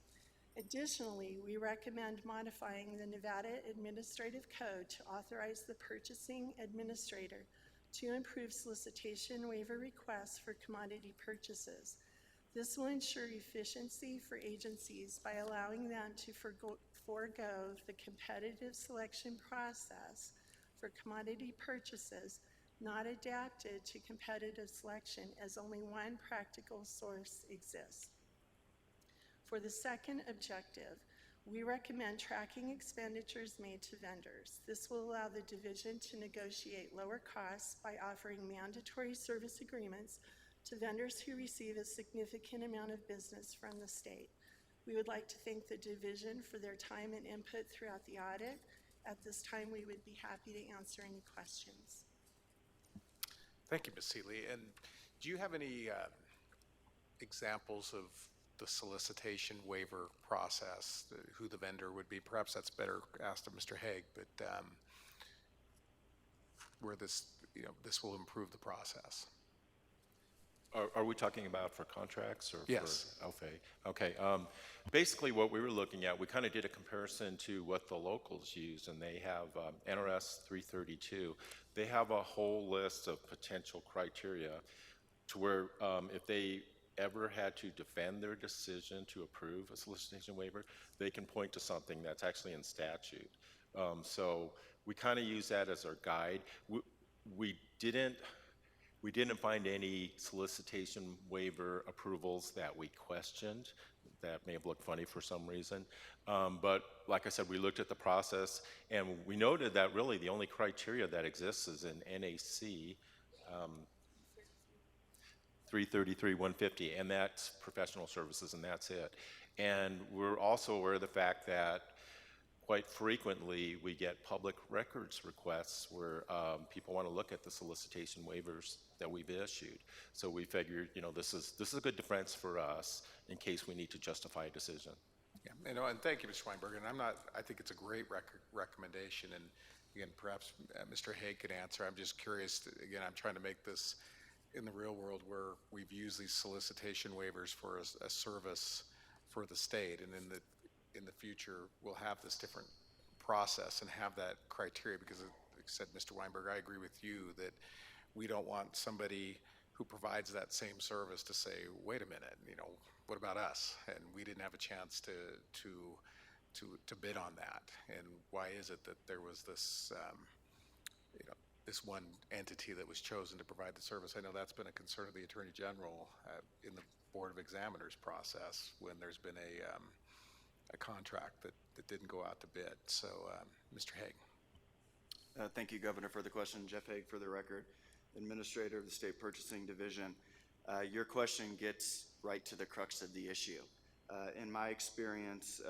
Additionally, we recommend modifying the Nevada Administrative Code to authorize the purchasing administrator to improve solicitation waiver requests for commodity purchases. This will ensure efficiency for agencies by allowing them to forego the competitive selection process for commodity purchases not adapted to competitive selection, as only one practical source exists. For the second objective, We recommend tracking expenditures made to vendors. This will allow the division to negotiate lower costs by offering mandatory service agreements to vendors who receive a significant amount of business from the state. We would like to thank the division for their time and input throughout the audit. At this time, we would be happy to answer any questions. Thank you, Ms. Seeley. And do you have any examples of the solicitation waiver process, who the vendor would be? Perhaps that's better asked of Mr. Haig, but where this, this will improve the process. Are we talking about for contracts or Yes. for LFA? Okay. Basically, what we were looking at, we kind of did a comparison to what the locals use, and they have NRS 332. They have a whole list of potential criteria to where if they ever had to defend their decision to approve a solicitation waiver, they can point to something that's actually in statute. So we kind of use that as our guide. We didn't find any solicitation waiver approvals that we questioned. That may have looked funny for some reason. But like I said, we looked at the process, and we noted that really the only criteria that exists is in NAC 333-150, and that's professional services, and that's it. And we're also aware of the fact that quite frequently we get public records requests where people want to look at the solicitation waivers that we've issued. So we figured, this is a good defense for us in case we need to justify a decision. Yeah, and thank you, Mr. Weinberger. And I think it's a great recommendation. And again, perhaps Mr. Haig could answer. I'm just curious. Again, I'm trying to make this in the real world where we've used these solicitation waivers for a service for the state, and in the future we'll have this different process and have that criteria, because like said Mr. Weinberg, I agree with you that we don't want somebody who provides that same service to say, wait a minute, what about us? And we didn't have a chance to bid on that. And why is it that there was this this one entity that was chosen to provide the service? I know that's been a concern of the Attorney General in the Board of Examiners process when there's been a contract that didn't go out to bid. So, Mr. Haig. Thank you, Governor, for the question. Jeff Haig, for the record, Administrator of the State Purchasing Division. Your question gets right to the crux of the issue. In my experience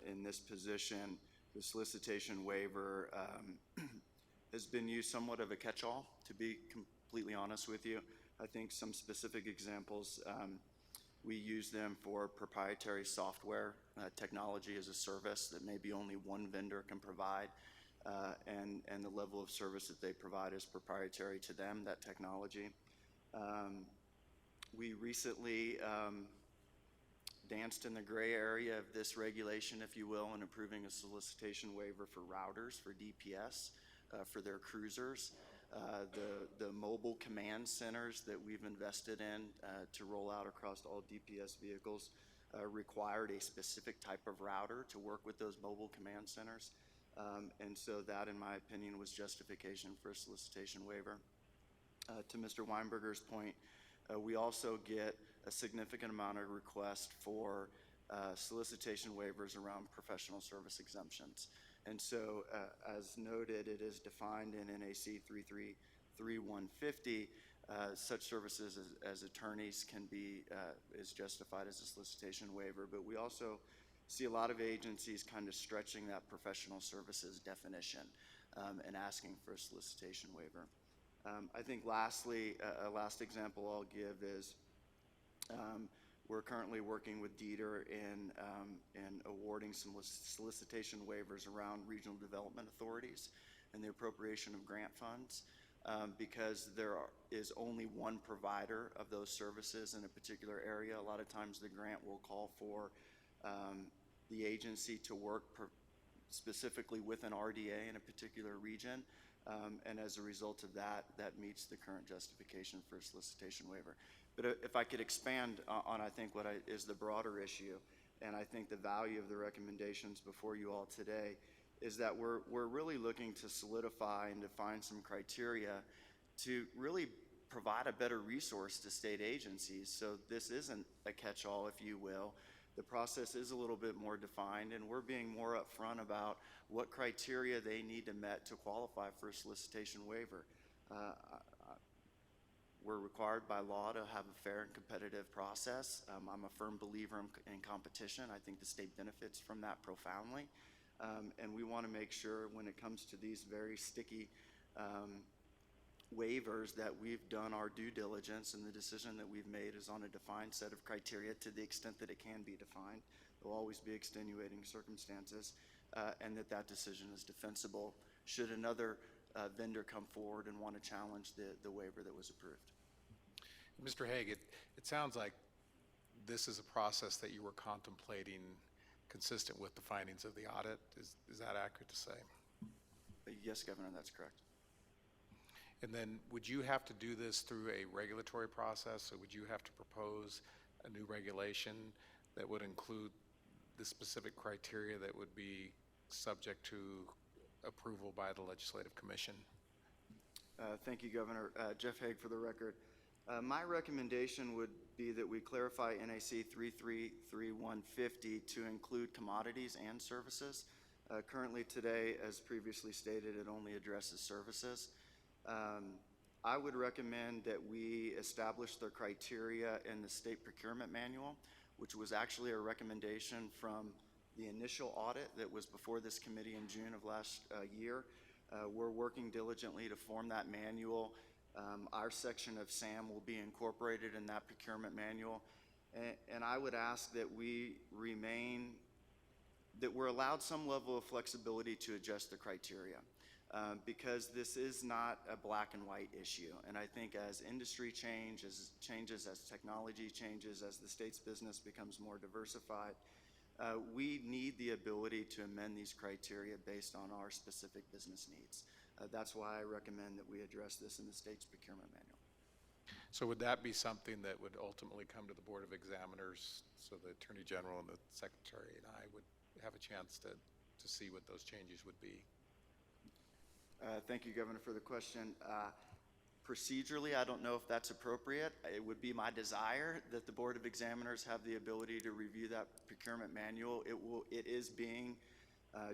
in this position, the solicitation waiver has been used somewhat of a catch-all, to be completely honest with you. I think some specific examples, we use them for proprietary software, technology as a service that maybe only one vendor can provide, and the level of service that they provide is proprietary to them, that technology. We recently danced in the gray area of this regulation, if you will, in approving a solicitation waiver for routers, for DPS, for their cruisers. The mobile command centers that we've invested in to roll out across all DPS vehicles required a specific type of router to work with those mobile command centers. And so that, in my opinion, was justification for a solicitation waiver. To Mr. Weinberger's point, we also get a significant amount of requests for solicitation waivers around professional service exemptions. And so, as noted, it is defined in NAC 333-150. Such services as attorneys can be, is justified as a solicitation waiver. But we also see a lot of agencies kind of stretching that professional services definition and asking for a solicitation waiver. I think lastly, a last example I'll give is we're currently working with Dieter in awarding some solicitation waivers around regional development authorities and the appropriation of grant funds because there is only one provider of those services in a particular area. A lot of times the grant will call for the agency to work specifically with an RDA in a particular region. And as a result of that, that meets the current justification for a solicitation waiver. But if I could expand on, I think, what is the broader issue, and I think the value of the recommendations before you all today, is that we're really looking to solidify and define some criteria to really provide a better resource to state agencies. So this isn't a catch-all, if you will. The process is a little bit more defined, and we're being more upfront about what criteria they need to met to qualify for a solicitation waiver. We're required by law to have a fair and competitive process. I'm a firm believer in competition. I think the state benefits from that profoundly. And we want to make sure when it comes to these very sticky waivers that we've done our due diligence, and the decision that we've made is on a defined set of criteria to the extent that it can be defined. There will always be extenuating circumstances, and that decision is defensible should another vendor come forward and want to challenge the waiver that was approved. Mr. Hague, it sounds like this is a process that you were contemplating consistent with the findings of the audit. Is that accurate to say? Yes, Governor, that's correct. And then would you have to do this through a regulatory process? So would you have to propose a new regulation that would include the specific criteria that would be subject to approval by the Legislative Commission? Thank you, Governor. Jeff Hague for the record. My recommendation would be that we clarify NAC 333150 to include commodities and services. Currently today, as previously stated, it only addresses services. I would recommend that we establish the criteria in the state procurement manual, which was actually a recommendation from the initial audit that was before this committee in June of last year. We're working diligently to form that manual. Our section of SAM will be incorporated in that procurement manual. And I would ask that we're allowed some level of flexibility to adjust the criteria. Because this is not a black and white issue. And I think as industry changes, as technology changes, as the state's business becomes more diversified, we need the ability to amend these criteria based on our specific business needs. That's why I recommend that we address this in the state's procurement manual. So would that be something that would ultimately come to the Board of Examiners, so the Attorney General and the Secretary and I would have a chance to see what those changes would be? Thank you, Governor, for the question. Procedurally, I don't know if that's appropriate. It would be my desire that the Board of Examiners have the ability to review that procurement manual. It is being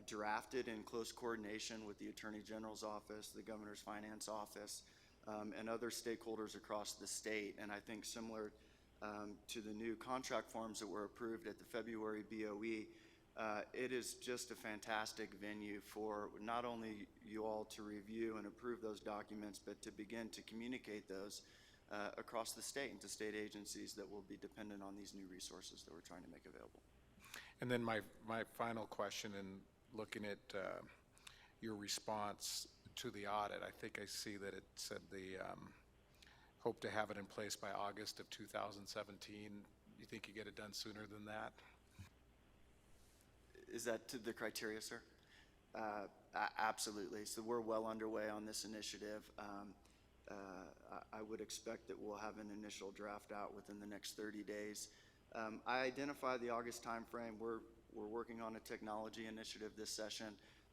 drafted in close coordination with the Attorney General's office, the Governor's Finance Office, and other stakeholders across the state. And I think similar to the new contract forms that were approved at the February BOE, it is just a fantastic venue for not only you all to review and approve those documents, but to begin to communicate those across the state and to state agencies that will be dependent on these new resources that we're trying to make available. And then my final question, in looking at your response to the audit, I think I see that it said the hope to have it in place by August of 2017. You think you get it done sooner than that? Is that to the criteria, sir? Absolutely. So we're well underway on this initiative. I would expect that we'll have an initial draft out within the next 30 days. I identify the August timeframe. We're working on a technology initiative this session.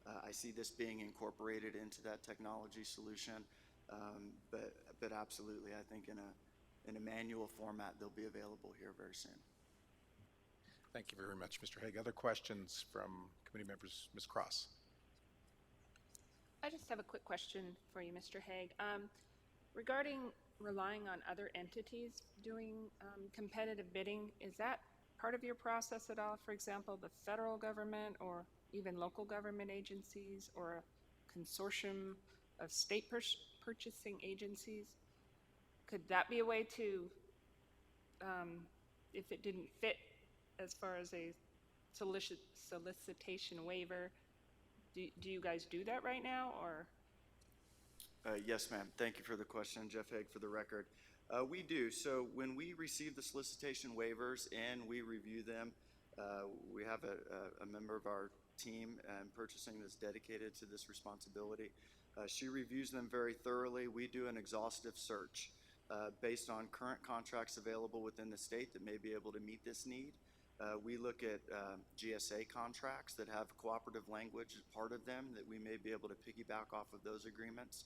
I see this being incorporated into that technology solution. But absolutely, I think in a manual format, they'll be available here very soon. Thank you very much, Mr. Hague. Other questions from committee members? Ms. Cross. I just have a quick question for you, Mr. Hague. Regarding relying on other entities doing competitive bidding, is that part of your process at all? For example, the federal government or even local government agencies or a consortium of state purchasing agencies? Could that be a way to, if it didn't fit as far as a solicitation waiver, do you guys do that right now, or? Yes, ma'am. Thank you for the question, Jeff Hague, for the record. We do. So when we receive the solicitation waivers and we review them, we have a member of our team and purchasing that's dedicated to this responsibility. She reviews them very thoroughly. We do an exhaustive search based on current contracts available within the state that may be able to meet this need. We look at GSA contracts that have cooperative language as part of them that we may be able to piggyback off of those agreements.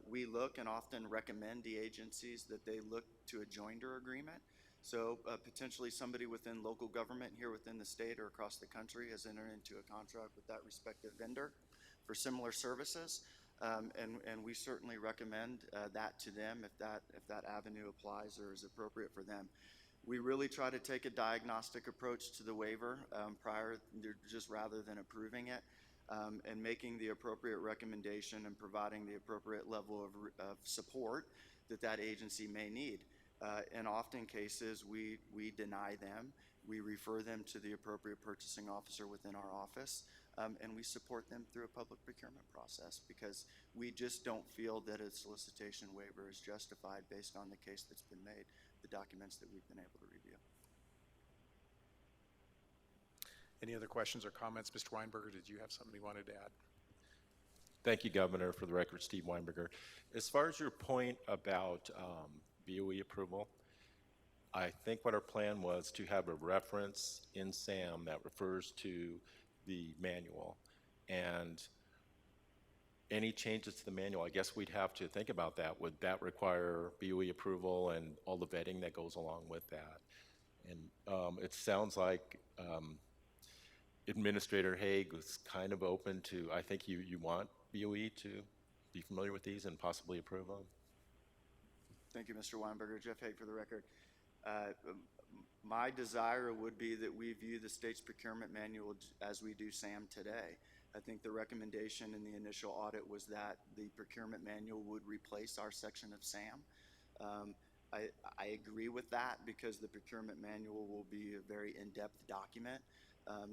We look and often recommend the agencies that they look to a joinder agreement So potentially somebody within local government here within the state or across the country has entered into a contract with that respective vendor for similar services. And we certainly recommend that to them if that avenue applies or is appropriate for them. We really try to take a diagnostic approach to the waiver just rather than approving it, and making the appropriate recommendation and providing the appropriate level of support that agency may need. In often cases, we deny them. We refer them to the appropriate purchasing officer within our office, and we support them through a public procurement process because we just don't feel that a solicitation waiver is justified based on the case that's been made, the documents that we've been able to review. Any other questions or comments? Mr. Weinberger, did you have something you wanted to add? Thank you, Governor. For the record, Steve Weinberger. As far as your point about BOE approval, I think what our plan was to have a reference in SAM that refers to the manual, and any changes to the manual, I guess we'd have to think about that. Would that require BOE approval and all the vetting that goes along with that? And it sounds like Administrator Haig was kind of open to, I think you want BOE to be familiar with these and possibly approve them. Thank you, Mr. Weinberger. Jeff Haig for the record. My desire would be that we view the state's procurement manual as we do SAM today. I think the recommendation in the initial audit was that the procurement manual would replace our section of SAM. I agree with that because the procurement manual will be a very in-depth document,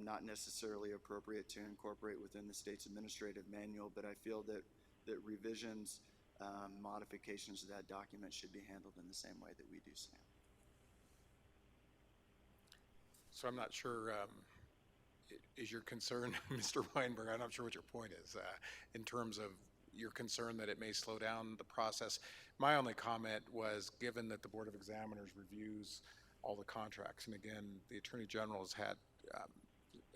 not necessarily appropriate to incorporate within the state's administrative manual, but I feel that revisions, modifications to that document should be handled in the same way that we do SAM. So I'm not sure, is your concern, Mr. Weinberg, I'm not sure what your point is, in terms of your concern that it may slow down the process. My only comment was, given that the Board of Examiners reviews all the contracts, and again, the Attorney General has had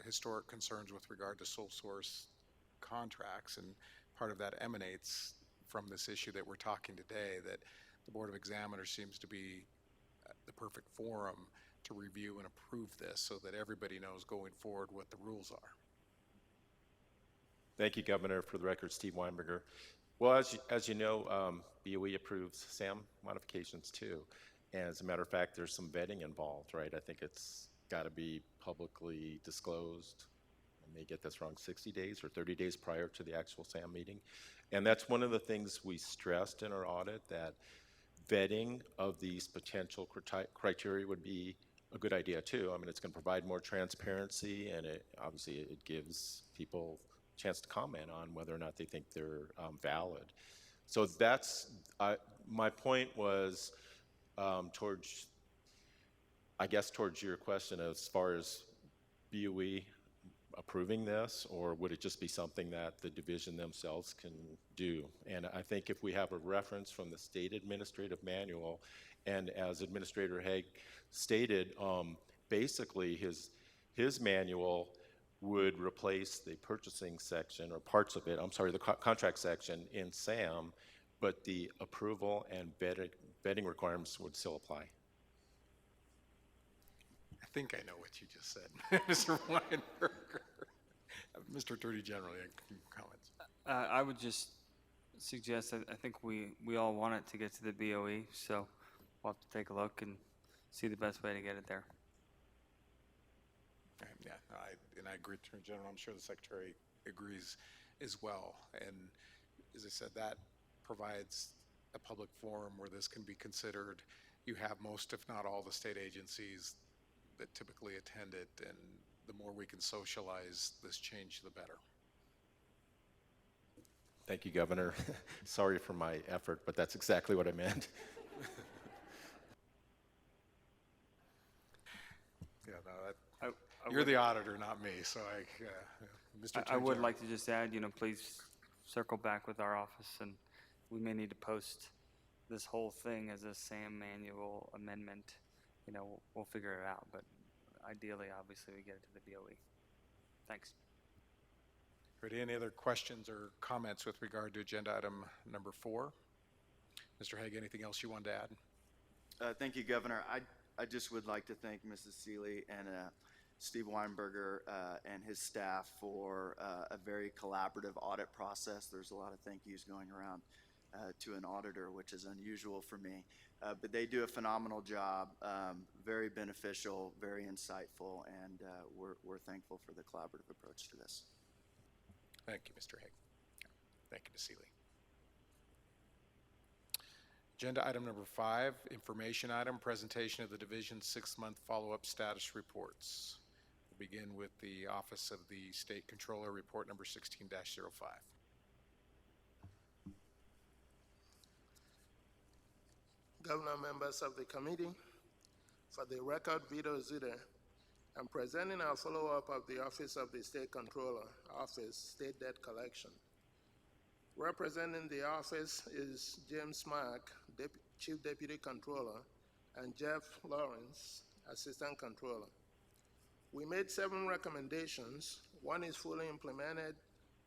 historic concerns with regard to sole source contracts, and part of that emanates from this issue that we're talking today, that the Board of Examiners seems to be the perfect forum to review and approve this so that everybody knows going forward what the rules are. Thank you, Governor. For the record, Steve Weinberger. Well, as you know, BOE approves SAM modifications too. And as a matter of fact, there's some vetting involved, right? I think it's got to be publicly disclosed. I may get this wrong, 60 days or 30 days prior to the actual SAM meeting. And that's one of the things we stressed in our audit, that vetting of these potential criteria would be a good idea too. I mean, it's going to provide more transparency, and obviously it gives people a chance to comment on whether or not they think they're valid. So that's, my point was towards your question as far as BOE approving this, or would it just be something that the division themselves can do? And I think if we have a reference from the state administrative manual, and as Administrator Haig stated, basically his manual would replace the purchasing section, or parts of it, the contract section in SAM, but the approval and vetting requirements would still apply. I think I know what you just said, Mr. Weinberger. Mr. Attorney General, any comments? I would just suggest that I think we all want it to get to the BOE, so we'll have to take a look and see the best way to get it there. Yeah, I agree, Attorney General. I'm sure the Secretary agrees as well. And as I said, that provides a public forum where this can be considered. You have most, if not all, the state agencies that typically attend it, and the more we can socialize this change, the better. Thank you, Governor. Sorry for my effort, but that's exactly what I meant. Yeah, no, you're the auditor, not me, so Mr. I would like to just add, please circle back with our office, and we may need to post this whole thing as a SAM manual amendment. We'll figure it out, but ideally, obviously, we get it to the BOE. Thanks. Ready? Any other questions or comments with regard to agenda item number 4? Mr. Haig, anything else you wanted to add? Thank you, Governor. I just would like to thank Mrs. Seeley and Steve Weinberger and his staff for a very collaborative audit process. There's a lot of thank yous going around to an auditor, which is unusual for me. But they do a phenomenal job, very beneficial, very insightful, and we're thankful for the collaborative approach to this. Thank you, Mr. Haig. Thank you, Ms. Seeley. Agenda item number 5, information item, presentation of the division's 6-month follow-up status reports. We'll begin with the Office of the State Controller, report number 16-05. Governor, members of the committee, for the record, Vito Zude, I'm presenting our follow-up of the Office of the State Controller, Office, State Debt Collection. Representing the office is James Mark, Chief Deputy Controller, and Jeff Lawrence, Assistant Controller. We made 7 recommendations. 1 is fully implemented,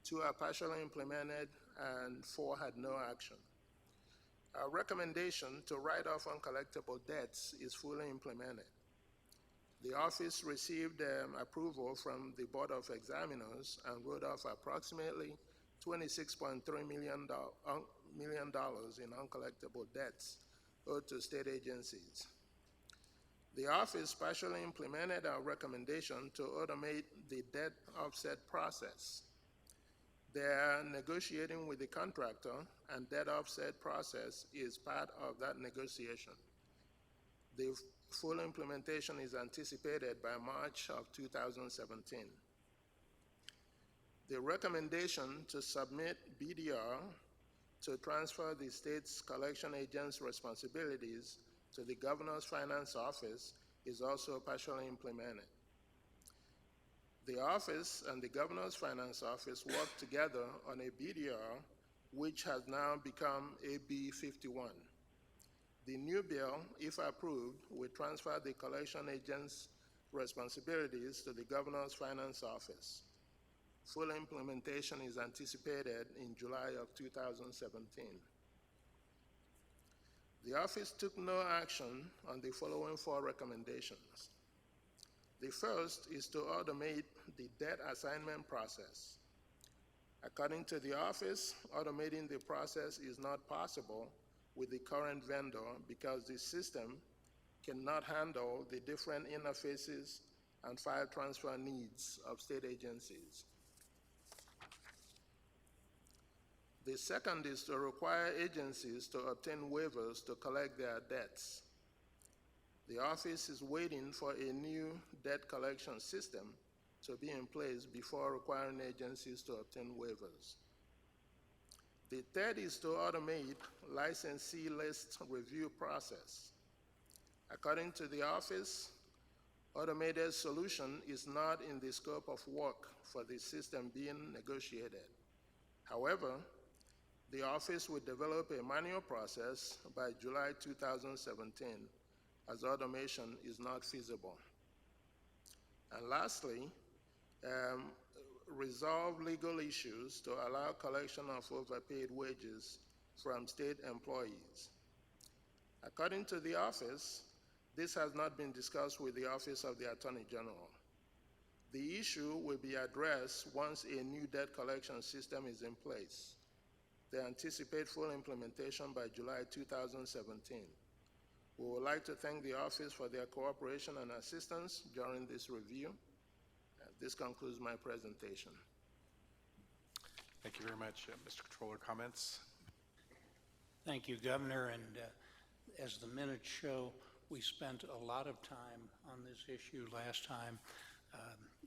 2 are partially implemented, and 4 had no action. Our recommendation to write off uncollectible debts is fully implemented. The office received approval from the Board of Examiners and wrote off approximately $26.3 million in uncollectible debts owed to state agencies. The office partially implemented our recommendation to automate the debt offset process. They are negotiating with the contractor, and debt offset process is part of that negotiation. The full implementation is anticipated by March of 2017. The recommendation to submit BDR to transfer the state's collection agent's responsibilities to the Governor's Finance Office is also partially implemented. The office and the Governor's Finance Office work together on a BDR, which has now become AB 51. The new bill, if approved, will transfer the collection agent's responsibilities to the Governor's Finance Office. Full implementation is anticipated in July of 2017. The office took no action on the following 4 recommendations. The first is to automate the debt assignment process. According to the office, automating the process is not possible with the current vendor because the system cannot handle the different interfaces and file transfer needs of state agencies. The second is to require agencies to obtain waivers to collect their debts. The office is waiting for a new debt collection system to be in place before requiring agencies to obtain waivers. The third is to automate licensee list review process. According to the office, automated solution is not in the scope of work for the system being negotiated. However, the office will develop a manual process by July 2017, as automation is not feasible. And lastly, resolve legal issues to allow collection of overpaid wages from state employees. According to the office, this has not been discussed with the Office of the Attorney General. The issue will be addressed once a new debt collection system is in place. They anticipate full implementation by July 2017. We would like to thank the office for their cooperation and assistance during this review. This concludes my presentation. Thank you very much. Mr. Controller, comments? Thank you, Governor. And as the minutes show, we spent a lot of time on this issue last time,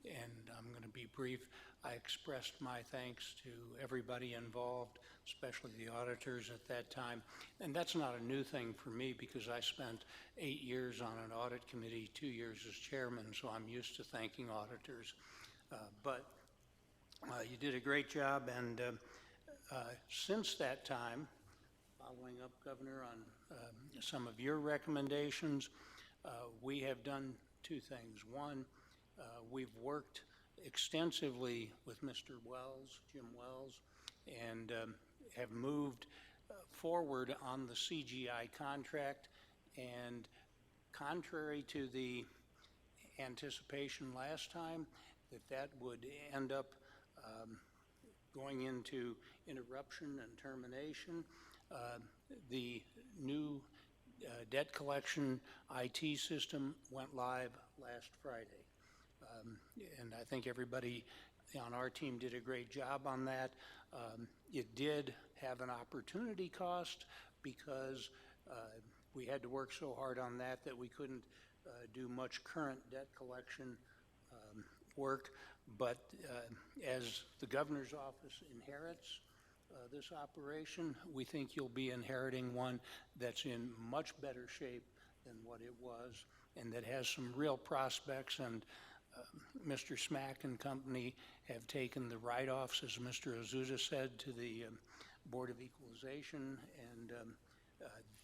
and I'm going to be brief. I expressed my thanks to everybody involved, especially the auditors at that time. And that's not a new thing for me because I spent 8 years on an audit committee, 2 years as chairman, so I'm used to thanking auditors. But you did a great job, and since that time, following up, Governor, on some of your recommendations, we have done 2 things. One, we've worked extensively with Mr. Wells, Jim Wells, and have moved forward on the CGI contract, and contrary to the anticipation last time, that would end up going into interruption and termination. The new debt collection IT system went live last Friday. And I think everybody on our team did a great job on that. It did have an opportunity cost because we had to work so hard on that we couldn't do much current debt collection work. But as the governor's office inherits this operation, we think you'll be inheriting one that's in much better shape than what it was and that has some real prospects. And Mr. Smack and company have taken the write-offs, as Mr. Azuda said, to the Board of Equalization, and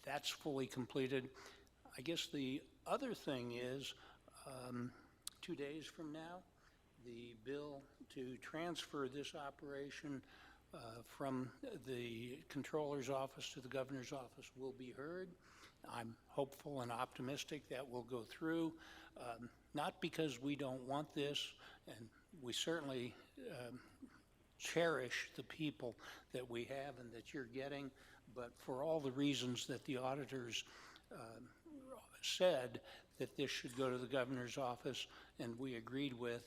that's fully completed. I guess the other thing is, 2 days from now, the bill to transfer this operation from the Controller's office to the Governor's office will be heard. I'm hopeful and optimistic that will go through, not because we don't want this, and we certainly cherish the people that we have and that you're getting, but for all the reasons that the auditors said that this should go to the Governor's office, and we agreed with.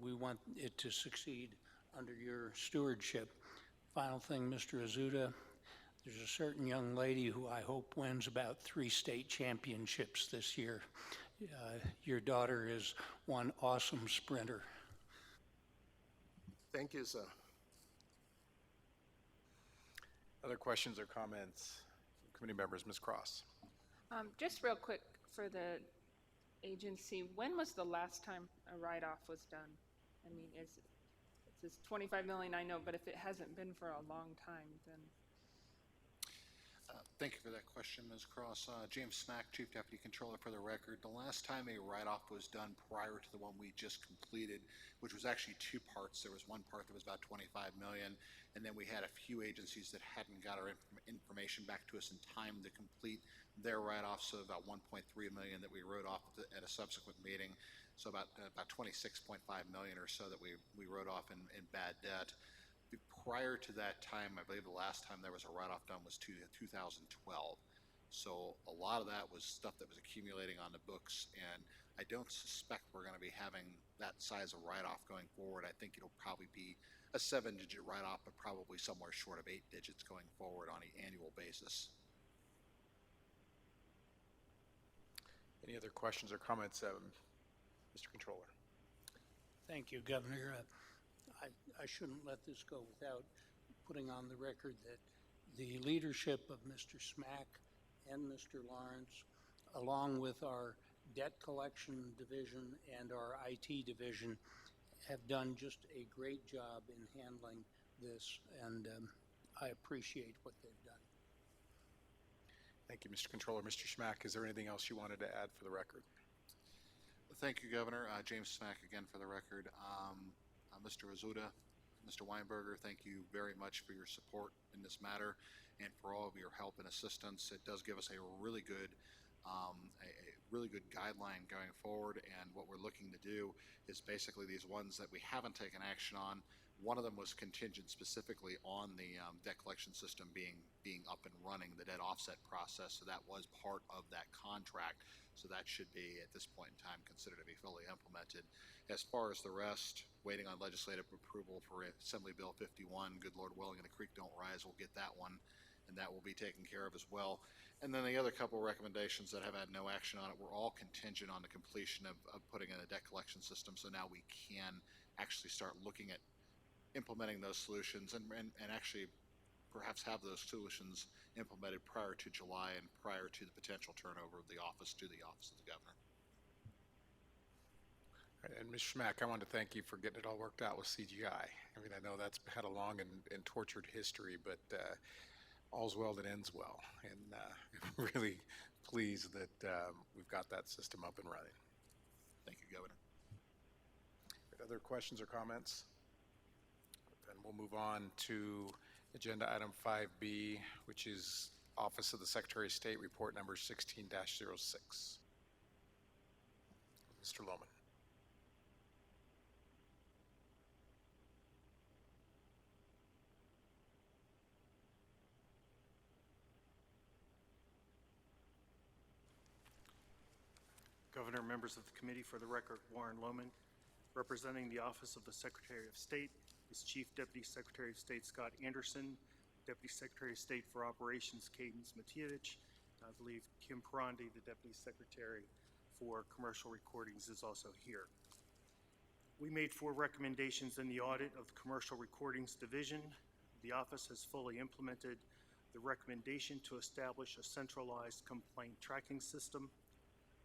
We want it to succeed under your stewardship. Final thing, Mr. Azuda, there's a certain young lady who I hope wins about 3 state championships this year. Your daughter is one awesome sprinter. Thank you, sir. Other questions or comments from committee members? Ms. Cross. Just real quick for the agency, when was the last time a write-off was done? I mean, it's this 25 million, I know, but if it hasn't been for a long time, then. Thank you for that question, Ms. Cross. James Smack, Chief Deputy Controller, for the record. The last time a write-off was done prior to the one we just completed, which was actually 2 parts. There was one part that was about 25 million, and then we had a few agencies that hadn't got our information back to us in time to complete their write-off, so about 1.3 million that we wrote off at a subsequent meeting. So about 26.5 million or so that we wrote off in bad debt. Prior to that time, I believe the last time there was a write-off done was 2012. So a lot of that was stuff that was accumulating on the books, and I don't suspect we're going to be having that size of write-off going forward. I think it'll probably be a 7-digit write-off, but probably somewhere short of 8 digits going forward on an annual basis. Any other questions or comments, Mr. Controller? Thank you, Governor. I shouldn't let this go without putting on the record that the leadership of Mr. Smack and Mr. Lawrence, along with our debt collection division and our IT division, have done just a great job in handling this, and I appreciate what they've done. Thank you, Mr. Controller. Mr. Schmack, is there anything else you wanted to add for the record? Thank you, Governor. James Smack again for the record. Mr. Azuda, Mr. Weinberger, thank you very much for your support in this matter and for all of your help and assistance. It does give us a really good guideline going forward, and what we're looking to do is basically these ones that we haven't taken action on. One of them was contingent specifically on the debt collection system being up and running, the debt offset process, so that was part of that contract. So that should be, at this point in time, considered to be fully implemented. As far as the rest, waiting on legislative approval for Assembly Bill 51, good Lord willing, and the creek don't rise, we'll get that one, and that will be taken care of as well. And then the other couple of recommendations that have had no action on it were all contingent on the completion of putting in a debt collection system, so now we can actually start looking at implementing those solutions and actually perhaps have those solutions implemented prior to July and prior to the potential turnover of the office to the Office of the Governor. And Ms. Schmack, I want to thank you for getting it all worked out with CGI. I mean, I know that's had a long and tortured history, but all's well that ends well. And I'm really pleased that we've got that system up and running. Thank you, Governor. Other questions or comments? Then we'll move on to agenda item 5B, which is Office of the Secretary of State, report number 16-06. Mr. Lohman. Governor, members of the committee, for the record, Warren Lohman. Representing the Office of the Secretary of State is Chief Deputy Secretary of State Scott Anderson, Deputy Secretary of State for Operations Cadence Matievich. I believe Kim Parandi, the Deputy Secretary for Commercial Recordings, is also here. We made 4 recommendations in the audit of the Commercial Recordings Division. The office has fully implemented the recommendation to establish a centralized complaint tracking system.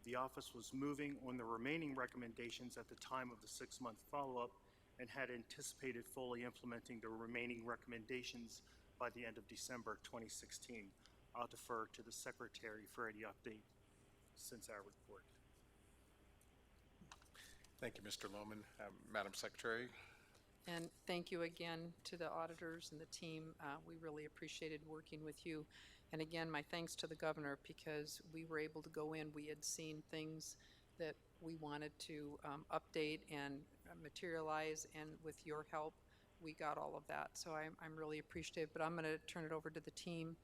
The office was moving on the remaining recommendations at the time of the 6-month follow-up and had anticipated fully implementing the remaining recommendations by the end of December 2016. I'll defer to the Secretary for any update since our report. Thank you, Mr. Lohman. Madam Secretary. And thank you again to the auditors and the team. We really appreciated working with you. And again, my thanks to the governor, because we were able to go in. We had seen things that we wanted to update and materialize, and with your help, we got all of that. So I'm really appreciative, but I'm going to turn it over to the team.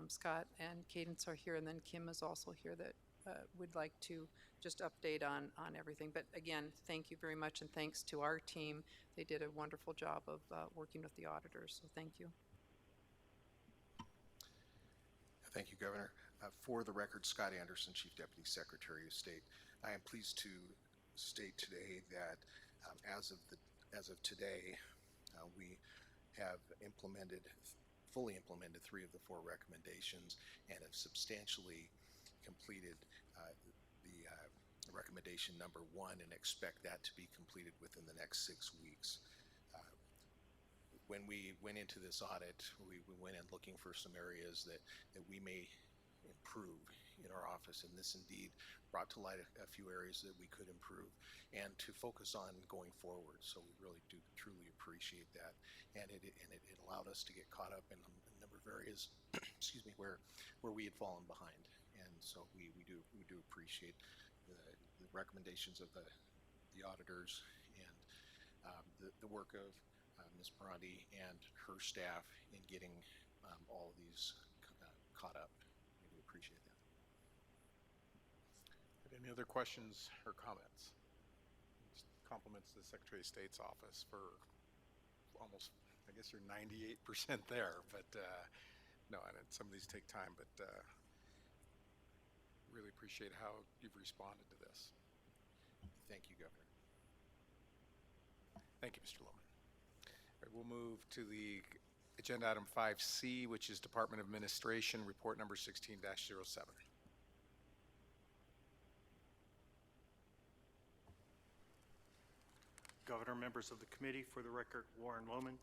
Scott and Cadence are here, and then Kim is also here that would like to just update on everything. But again, thank you very much, and thanks to our team. They did a wonderful job of working with the auditors, so thank you. Thank you, Governor. For the record, Scott Anderson, Chief Deputy Secretary of State. I am pleased to state today that as of today, we have fully implemented 3 of the 4 recommendations and have substantially completed the recommendation number 1 and expect that to be completed within the next 6 weeks. When we went into this audit, we went in looking for some areas that we may improve in our office, and this indeed brought to light a few areas that we could improve and to focus on going forward. So we really do truly appreciate that, and it allowed us to get caught up in a number of areas excuse me, where we had fallen behind. And so we do appreciate the recommendations of the auditors and the work of Ms. Parandi and her staff in getting all of these caught up. We do appreciate that. Any other questions or comments? Just compliments to the Secretary of State's office for almost, I guess you're 98% there, but no, and some of these take time, but really appreciate how you've responded to this. Thank you, Governor. Thank you, Mr. Lohman. All right, we'll move to the agenda item 5C, which is Department of Administration, report number 16-07. Governor, members of the committee, for the record, Warren Lohman.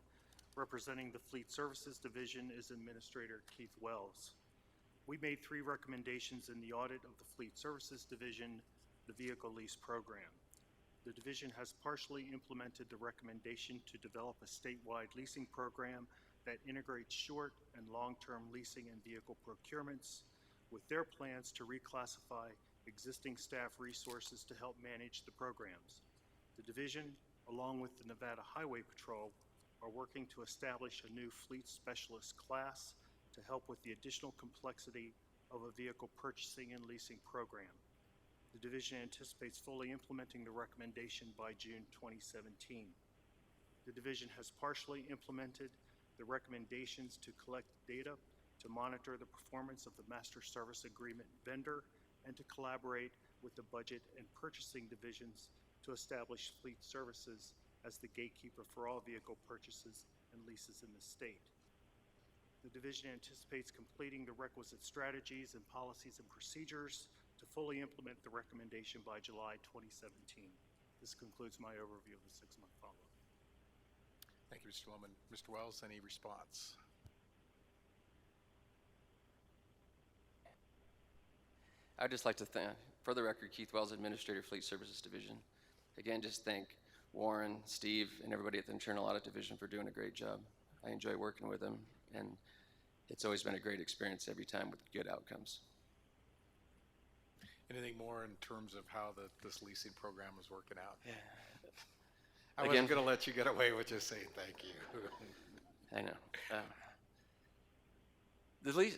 Representing the Fleet Services Division is Administrator Keith Wells. We made 3 recommendations in the audit of the Fleet Services Division, the vehicle lease program. The division has partially implemented the recommendation to develop a statewide leasing program that integrates short and long-term leasing and vehicle procurements with their plans to reclassify existing staff resources to help manage the programs. The division, along with the Nevada Highway Patrol, are working to establish a new fleet specialist class to help with the additional complexity of a vehicle purchasing and leasing program. The division anticipates fully implementing the recommendation by June 2017. The division has partially implemented the recommendations to collect data to monitor the performance of the Master Service Agreement vendor and to collaborate with the budget and purchasing divisions to establish Fleet Services as the gatekeeper for all vehicle purchases and leases in the state. The division anticipates completing the requisite strategies and policies and procedures to fully implement the recommendation by July 2017. This concludes my overview of the 6-month follow-up. Thank you, Mr. Lohman. Mr. Wells, any response? I'd just like to thank, for the record, Keith Wells, Administrator, Fleet Services Division. Again, just thank Warren, Steve, and everybody at the Internal Audit Division for doing a great job. I enjoy working with them, and it's always been a great experience every time with good outcomes. Anything more in terms of how this leasing program is working out? Yeah. I wasn't going to let you get away with just saying thank you. I know.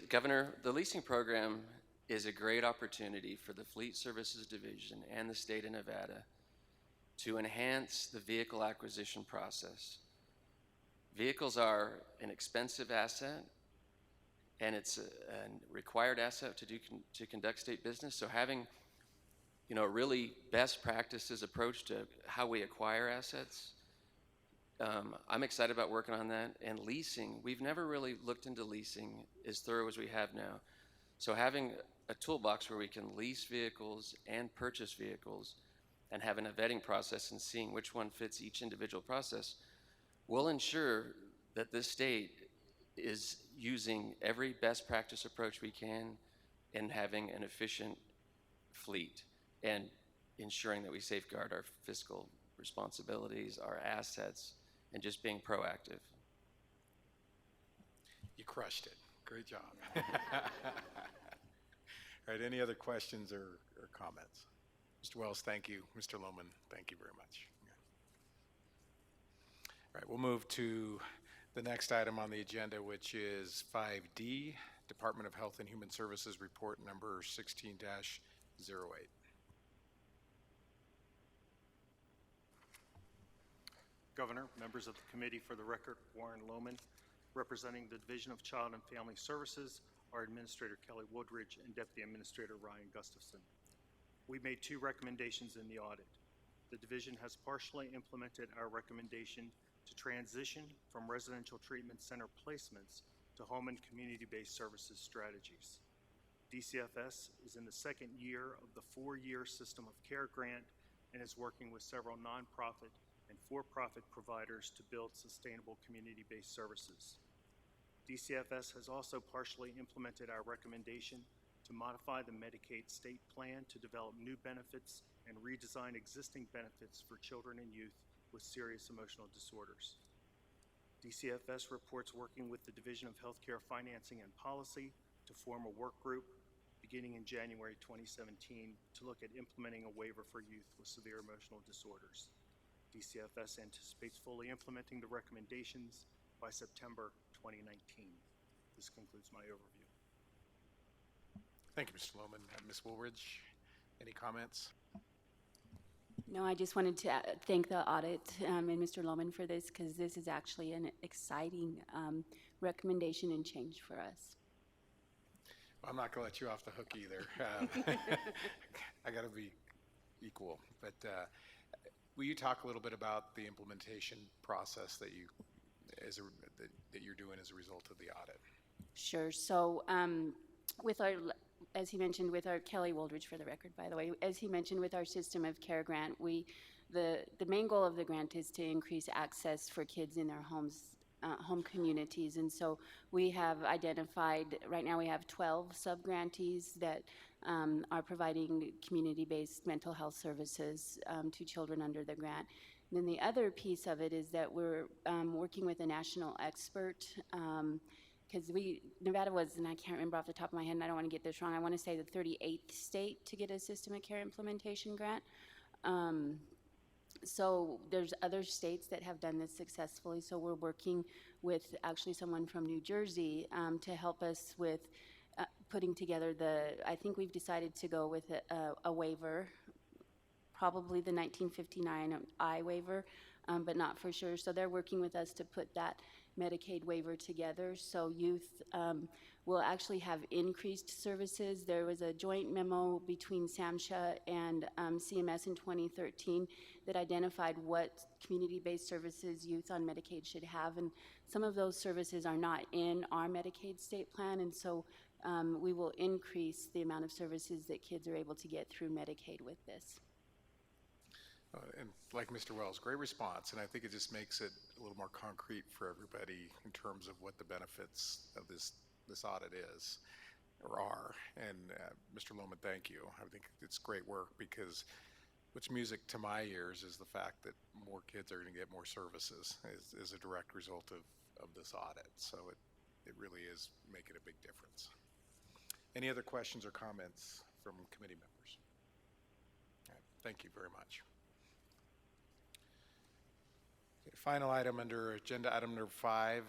Governor, the leasing program is a great opportunity for the Fleet Services Division and the state of Nevada to enhance the vehicle acquisition process. Vehicles are an expensive asset, and it's a required asset to conduct state business. So having, a really best practices approach to how we acquire assets, I'm excited about working on that. And leasing, we've never really looked into leasing as thorough as we have now. So having a toolbox where we can lease vehicles and purchase vehicles and having a vetting process and seeing which one fits each individual process will ensure that this state is using every best practice approach we can in having an efficient fleet and ensuring that we safeguard our fiscal responsibilities, our assets, and just being proactive. You crushed it. Great job. All right, any other questions or comments? Mr. Wells, thank you. Mr. Lohman, thank you very much. All right, we'll move to the next item on the agenda, which is 5D, Department of Health and Human Services Report number 16-08. Governor, members of the committee, for the record, Warren Lohman, representing the Division of Child and Family Services, our Administrator Kelly Woodridge, and Deputy Administrator Ryan Gustafson. We made 2 recommendations in the audit. The division has partially implemented our recommendation to transition from residential treatment center placements to home and community-based services strategies. DCFS is in the 2nd year of the 4-year System of Care grant and is working with several nonprofit and for-profit providers to build sustainable community-based services. DCFS has also partially implemented our recommendation to modify the Medicaid state plan to develop new benefits and redesign existing benefits for children and youth with serious emotional disorders. DCFS reports working with the Division of Healthcare Financing and Policy to form a work group beginning in January 2017 to look at implementing a waiver for youth with severe emotional disorders. DCFS anticipates fully implementing the recommendations by September 2019. This concludes my overview. Thank you, Mr. Lohman. Ms. Woolridge, any comments? No, I just wanted to thank the audit and Mr. Lohman for this, because this is actually an exciting recommendation and change for us. Well, I'm not going to let you off the hook either. I got to be equal. But will you talk a little bit about the implementation process that you're doing as a result of the audit? Sure. So with our, as he mentioned, with our Kelly Woldridge for the record, by the way, as he mentioned, with our System of Care grant, the main goal of the grant is to increase access for kids in their homes, home communities. And so we have identified, right now we have 12 sub-grantees that are providing community-based mental health services to children under the grant. And then the other piece of it is that we're working with a national expert, because Nevada was, and I can't remember off the top of my head, and I don't want to get this wrong, I want to say the 38th state to get a System of Care implementation grant. So there's other states that have done this successfully, so we're working with actually someone from New Jersey to help us with putting together I think we've decided to go with a waiver, probably the 1959 I waiver, but not for sure. So they're working with us to put that Medicaid waiver together, so youth will actually have increased services. There was a joint memo between SAMHSA and CMS in 2013 that identified what community-based services youth on Medicaid should have, and some of those services are not in our Medicaid state plan, and so we will increase the amount of services that kids are able to get through Medicaid with this. And like Mr. Wells, great response, and I think it just makes it a little more concrete for everybody in terms of what the benefits of this audit is or are. And Mr. Lohman, thank you. I think it's great work, because what's music to my ears is the fact that more kids are going to get more services as a direct result of this audit. So it really is making a big difference. Any other questions or comments from committee members? All right, thank you very much. Okay, final item under agenda item number 5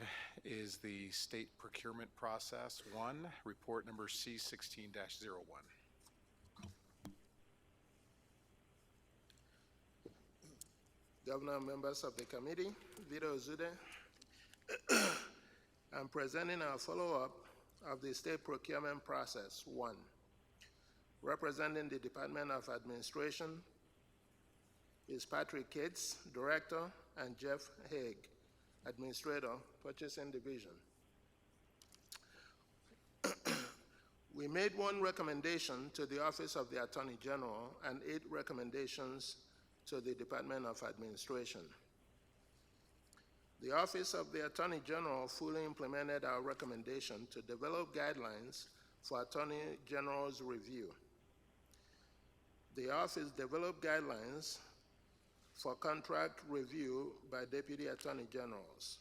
is the state procurement process 1, report number C16-01. Governor, members of the committee, Vito Zude. I'm presenting our follow-up of the state procurement process 1. Representing the Department of Administration is Patrick Kitts, Director, and Jeff Haig, Administrator, Purchasing Division. We made 1 recommendation to the Office of the Attorney General and 8 recommendations to the Department of Administration. The Office of the Attorney General fully implemented our recommendation to develop guidelines for Attorney General's review. The Office developed guidelines for contract review by Deputy Attorney Generals.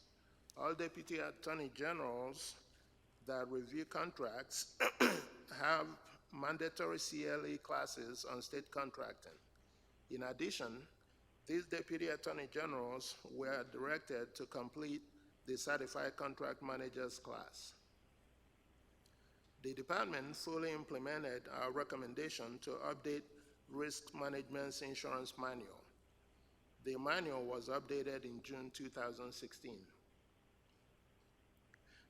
All Deputy Attorney Generals that review contracts have mandatory CLE classes on state contracting. In addition, these Deputy Attorney Generals were directed to complete the Certified Contract Managers class. The department fully implemented our recommendation to update Risk Management's Insurance Manual. The manual was updated in June 2016.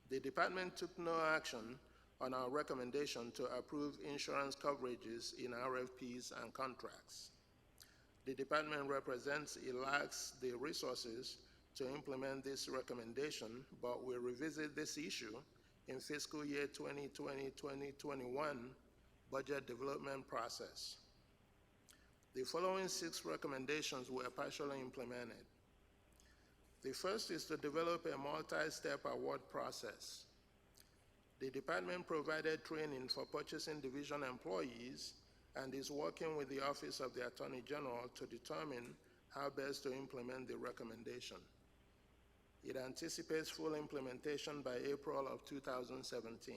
The department took no action on our recommendation to approve insurance coverages in RFPs and contracts. The department represents it lacks the resources to implement this recommendation, but will revisit this issue in fiscal year 2020-2021 budget development process. The following 6 recommendations were partially implemented. The first is to develop a multi-step award process. The department provided training for Purchasing Division employees and is working with the Office of the Attorney General to determine how best to implement the recommendation. It anticipates full implementation by April of 2017.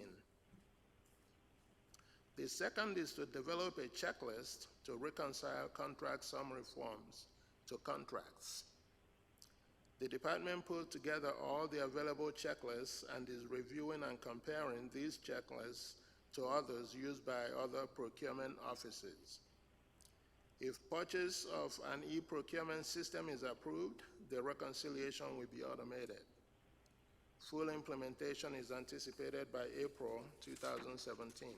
The second is to develop a checklist to reconcile contract summary forms to contracts. The department pulled together all the available checklists and is reviewing and comparing these checklists to others used by other procurement offices. If purchase of an e-procurement system is approved, the reconciliation will be automated. Full implementation is anticipated by April 2017.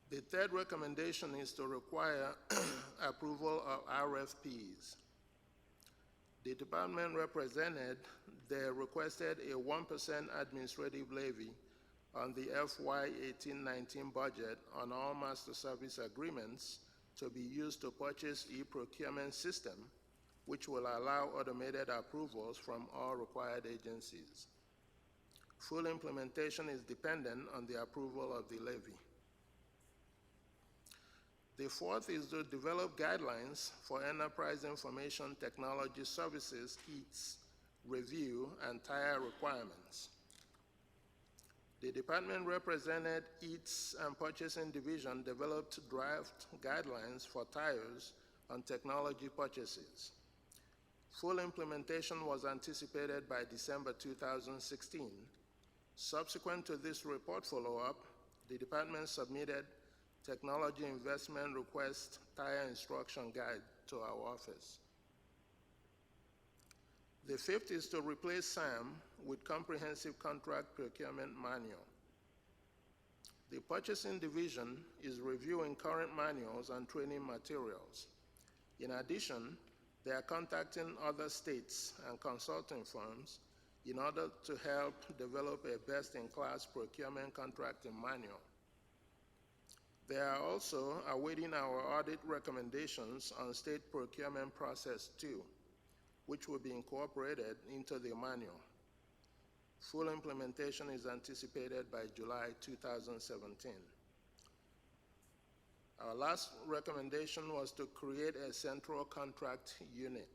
The third recommendation is to require approval of RFPs. The department represented they requested a 1% administrative levy on the FY 18-19 budget on all master service agreements to be used to purchase e-procurement system, which will allow automated approvals from all required agencies. Full implementation is dependent on the approval of the levy. The fourth is to develop guidelines for Enterprise Information Technology Services, EATS, review and tire requirements. The department represented EATS and Purchasing Division developed draft guidelines for tires on technology purchases. Full implementation was anticipated by December 2016. Subsequent to this report follow-up, the department submitted Technology Investment Request Tire Instruction Guide to our office. The fifth is to replace SAM with Comprehensive Contract Procurement Manual. The Purchasing Division is reviewing current manuals and training materials. In addition, they are contacting other states and consulting firms in order to help develop a best-in-class procurement contracting manual. They are also awaiting our audit recommendations on State Procurement Process 2, which will be incorporated into the manual. Full implementation is anticipated by July 2017. Our last recommendation was to create a central contract unit.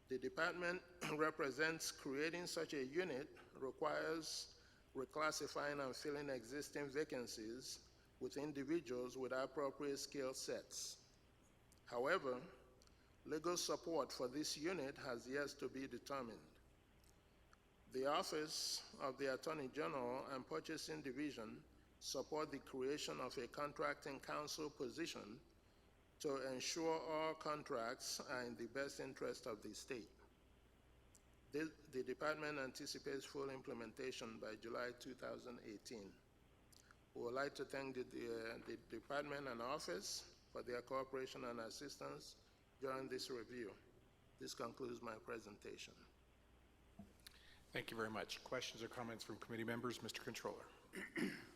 The department represents creating such a unit requires reclassifying and filling existing vacancies with individuals with appropriate skill sets. However, legal support for this unit has yet to be determined. The Office of the Attorney General and Purchasing Division support the creation of a contracting counsel position to ensure all contracts are in the best interest of the state. The department anticipates full implementation by July 2018. We would like to thank the department and office for their cooperation and assistance during this review. This concludes my presentation. Thank you very much. Questions or comments from committee members? Mr. Controller.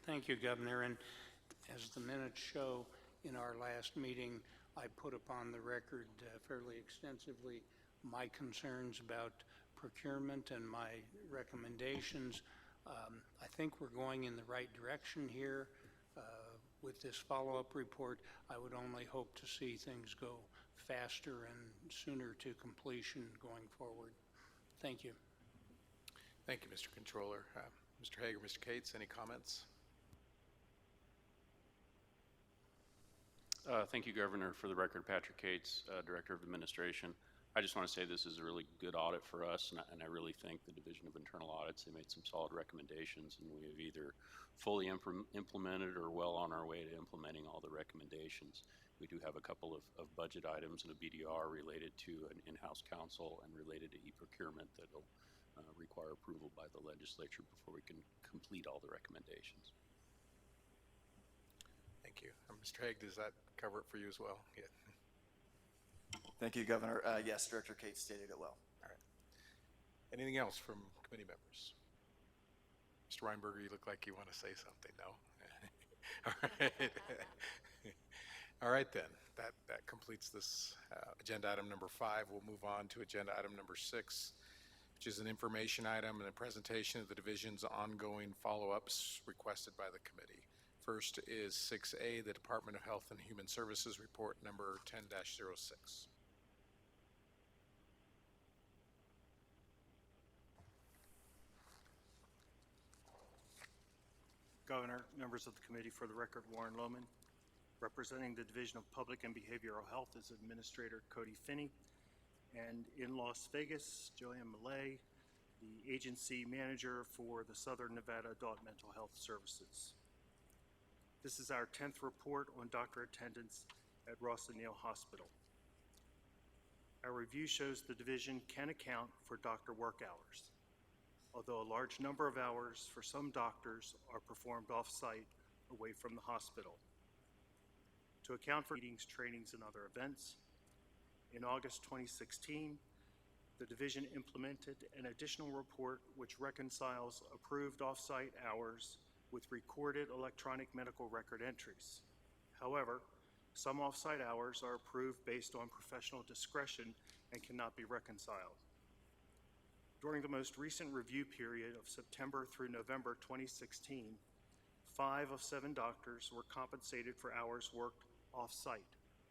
Thank you, Governor. And as the minutes show, in our last meeting, I put upon the record fairly extensively my concerns about procurement and my recommendations. I think we're going in the right direction here. With this follow-up report, I would only hope to see things go faster and sooner to completion going forward. Thank you. Thank you, Mr. Controller. Mr. Hager, Mr. Cates, any comments? Thank you, Governor. For the record, Patrick Cates, Director of Administration. I just want to say this is a really good audit for us, and I really thank the Division of Internal Audits. They made some solid recommendations, and we have either fully implemented or well on our way to implementing all the recommendations. We do have a couple of budget items and a BDR related to an in-house counsel and related to e-procurement that will require approval by the legislature before we can complete all the recommendations. Thank you. Mr. Haig, does that cover it for you as well? Yeah. Thank you, Governor. Yes, Director Cates stated it well. All right. Anything else from committee members? Mr. Weinberger, you look like you want to say something. No? All right. All right, then. That completes this agenda item number 5. We'll move on to agenda item number 6, which is an information item and a presentation of the division's ongoing follow-ups requested by the committee. First is 6A, the Department of Health and Human Services report number 10-06. Governor, members of the committee, for the record, Warren Lohman. Representing the Division of Public and Behavioral Health is Administrator Cody Finney. And in Las Vegas, Joanne Millay, the agency manager for the Southern Nevada Adult Mental Health Services. This is our 10th report on doctor attendance at Ross O'Neill Hospital. Our review shows the division can account for doctor work hours, although a large number of hours for some doctors are performed off-site away from the hospital. To account for meetings, trainings, and other events, in August 2016, the division implemented an additional report which reconciles approved off-site hours with recorded electronic medical record entries. However, some off-site hours are approved based on professional discretion and cannot be reconciled. During the most recent review period of September through November 2016, 5 of 7 doctors were compensated for hours worked off-site.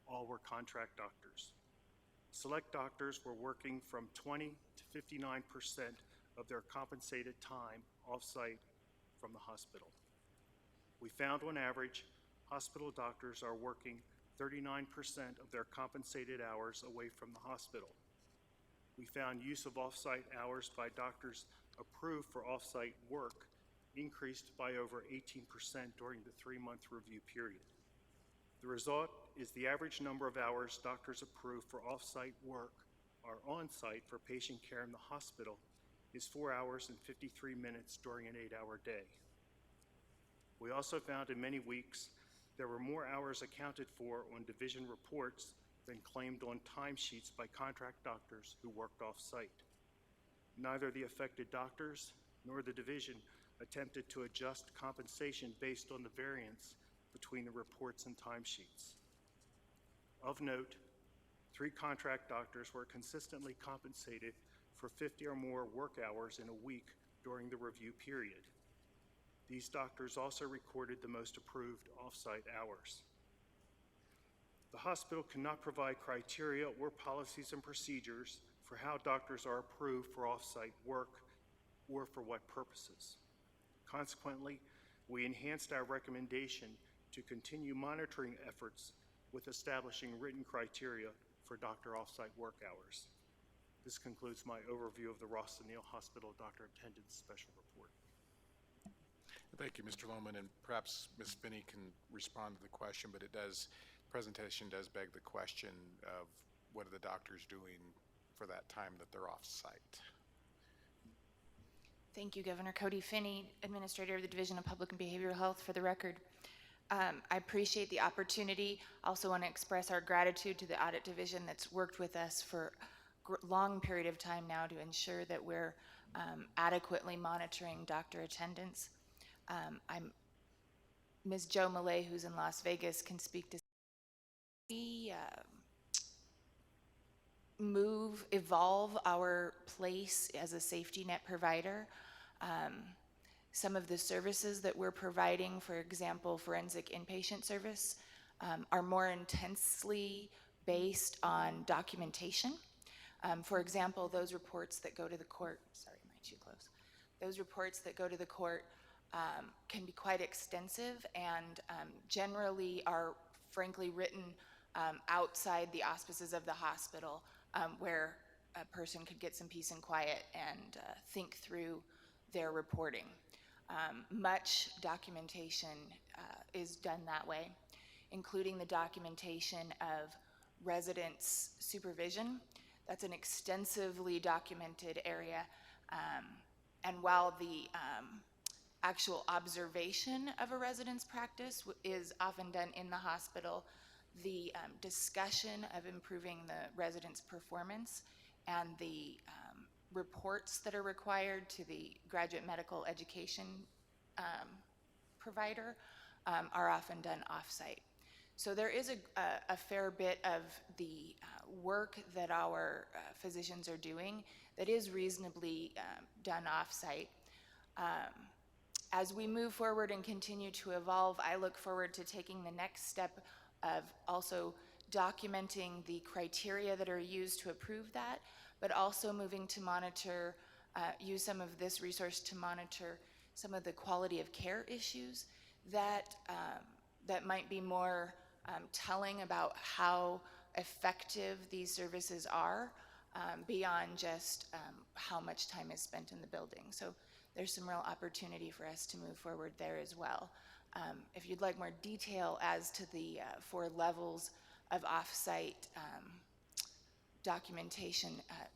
All were contract doctors. Select doctors were working from 20 to 59% of their compensated time off-site from the hospital. We found on average, hospital doctors are working 39% of their compensated hours away from the hospital. We found use of off-site hours by doctors approved for off-site work increased by over 18% during the 3-month review period. The result is the average number of hours doctors approved for off-site work are on-site for patient care in the hospital is 4 hours and 53 minutes during an 8-hour day. We also found in many weeks there were more hours accounted for on division reports than claimed on timesheets by contract doctors who worked off-site. Neither the affected doctors nor the division attempted to adjust compensation based on the variance between the reports and timesheets. Of note, 3 contract doctors were consistently compensated for 50 or more work hours in a week during the review period. These doctors also recorded the most approved off-site hours. The hospital cannot provide criteria or policies and procedures for how doctors are approved for off-site work or for what purposes. Consequently, we enhanced our recommendation to continue monitoring efforts with establishing written criteria for doctor off-site work hours. This concludes my overview of the Ross Neal Hospital Doctor Attendance Special Report. Thank you, Mr. Lohman, and perhaps Ms. Finney can respond to the question, but presentation does beg the question of what are the doctors doing for that time that they're off-site? Thank you, Governor. Cody Finney, Administrator of the Division of Public and Behavioral Health, for the record. I appreciate the opportunity. Also want to express our gratitude to the Audit Division that's worked with us for a long period of time now to ensure that we're adequately monitoring doctor attendance. Ms. Jo Millay, who's in Las Vegas, can speak to evolve our place as a safety net provider. Some of the services that we're providing, for example, forensic inpatient service, are more intensely based on documentation. For example, those reports that go to the court, sorry, am I too close? Those reports that go to the court can be quite extensive and generally are frankly written outside the auspices of the hospital, where a person could get some peace and quiet and think through their reporting. Much documentation is done that way, including the documentation of residents' supervision. That's an extensively documented area, and while the actual observation of a resident's practice is often done in the hospital, the discussion of improving the resident's performance and the reports that are required to the graduate medical education provider are often done off-site. So there is a fair bit of the work that our physicians are doing that is reasonably done off-site. As we move forward and continue to evolve, I look forward to taking the next step of also documenting the criteria that are used to approve that, but also moving to monitor, use some of this resource to monitor some of the quality of care issues that, that might be more telling about how effective these services are beyond just how much time is spent in the building. So there's some real opportunity for us to move forward there as well. If you'd like more detail as to the 4 levels of off-site documentation,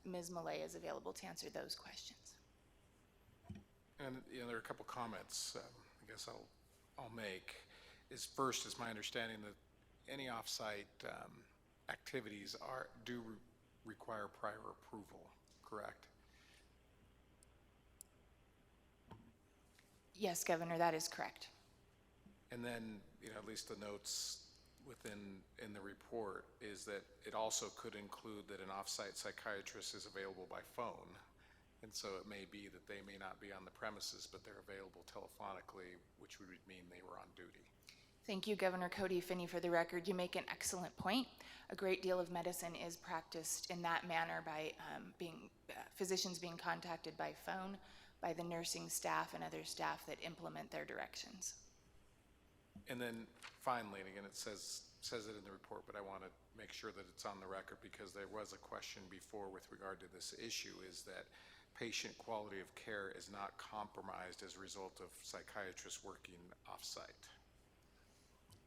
Ms. Millay is available to answer those questions. And there are a couple comments I guess I'll make. First, is my understanding that any off-site activities do require prior approval, correct? Yes, Governor, that is correct. And then, at least the notes in the report is that it also could include that an off-site psychiatrist is available by phone. And so it may be that they may not be on the premises, but they're available telephonically, which would mean they were on duty. Thank you, Governor Cody Finney, for the record. You make an excellent point. A great deal of medicine is practiced in that manner by physicians being contacted by phone, by the nursing staff and other staff that implement their directions. And then finally, and again, it says it in the report, but I want to make sure that it's on the record because there was a question before with regard to this issue, is that patient quality of care is not compromised as a result of psychiatrists working off-site.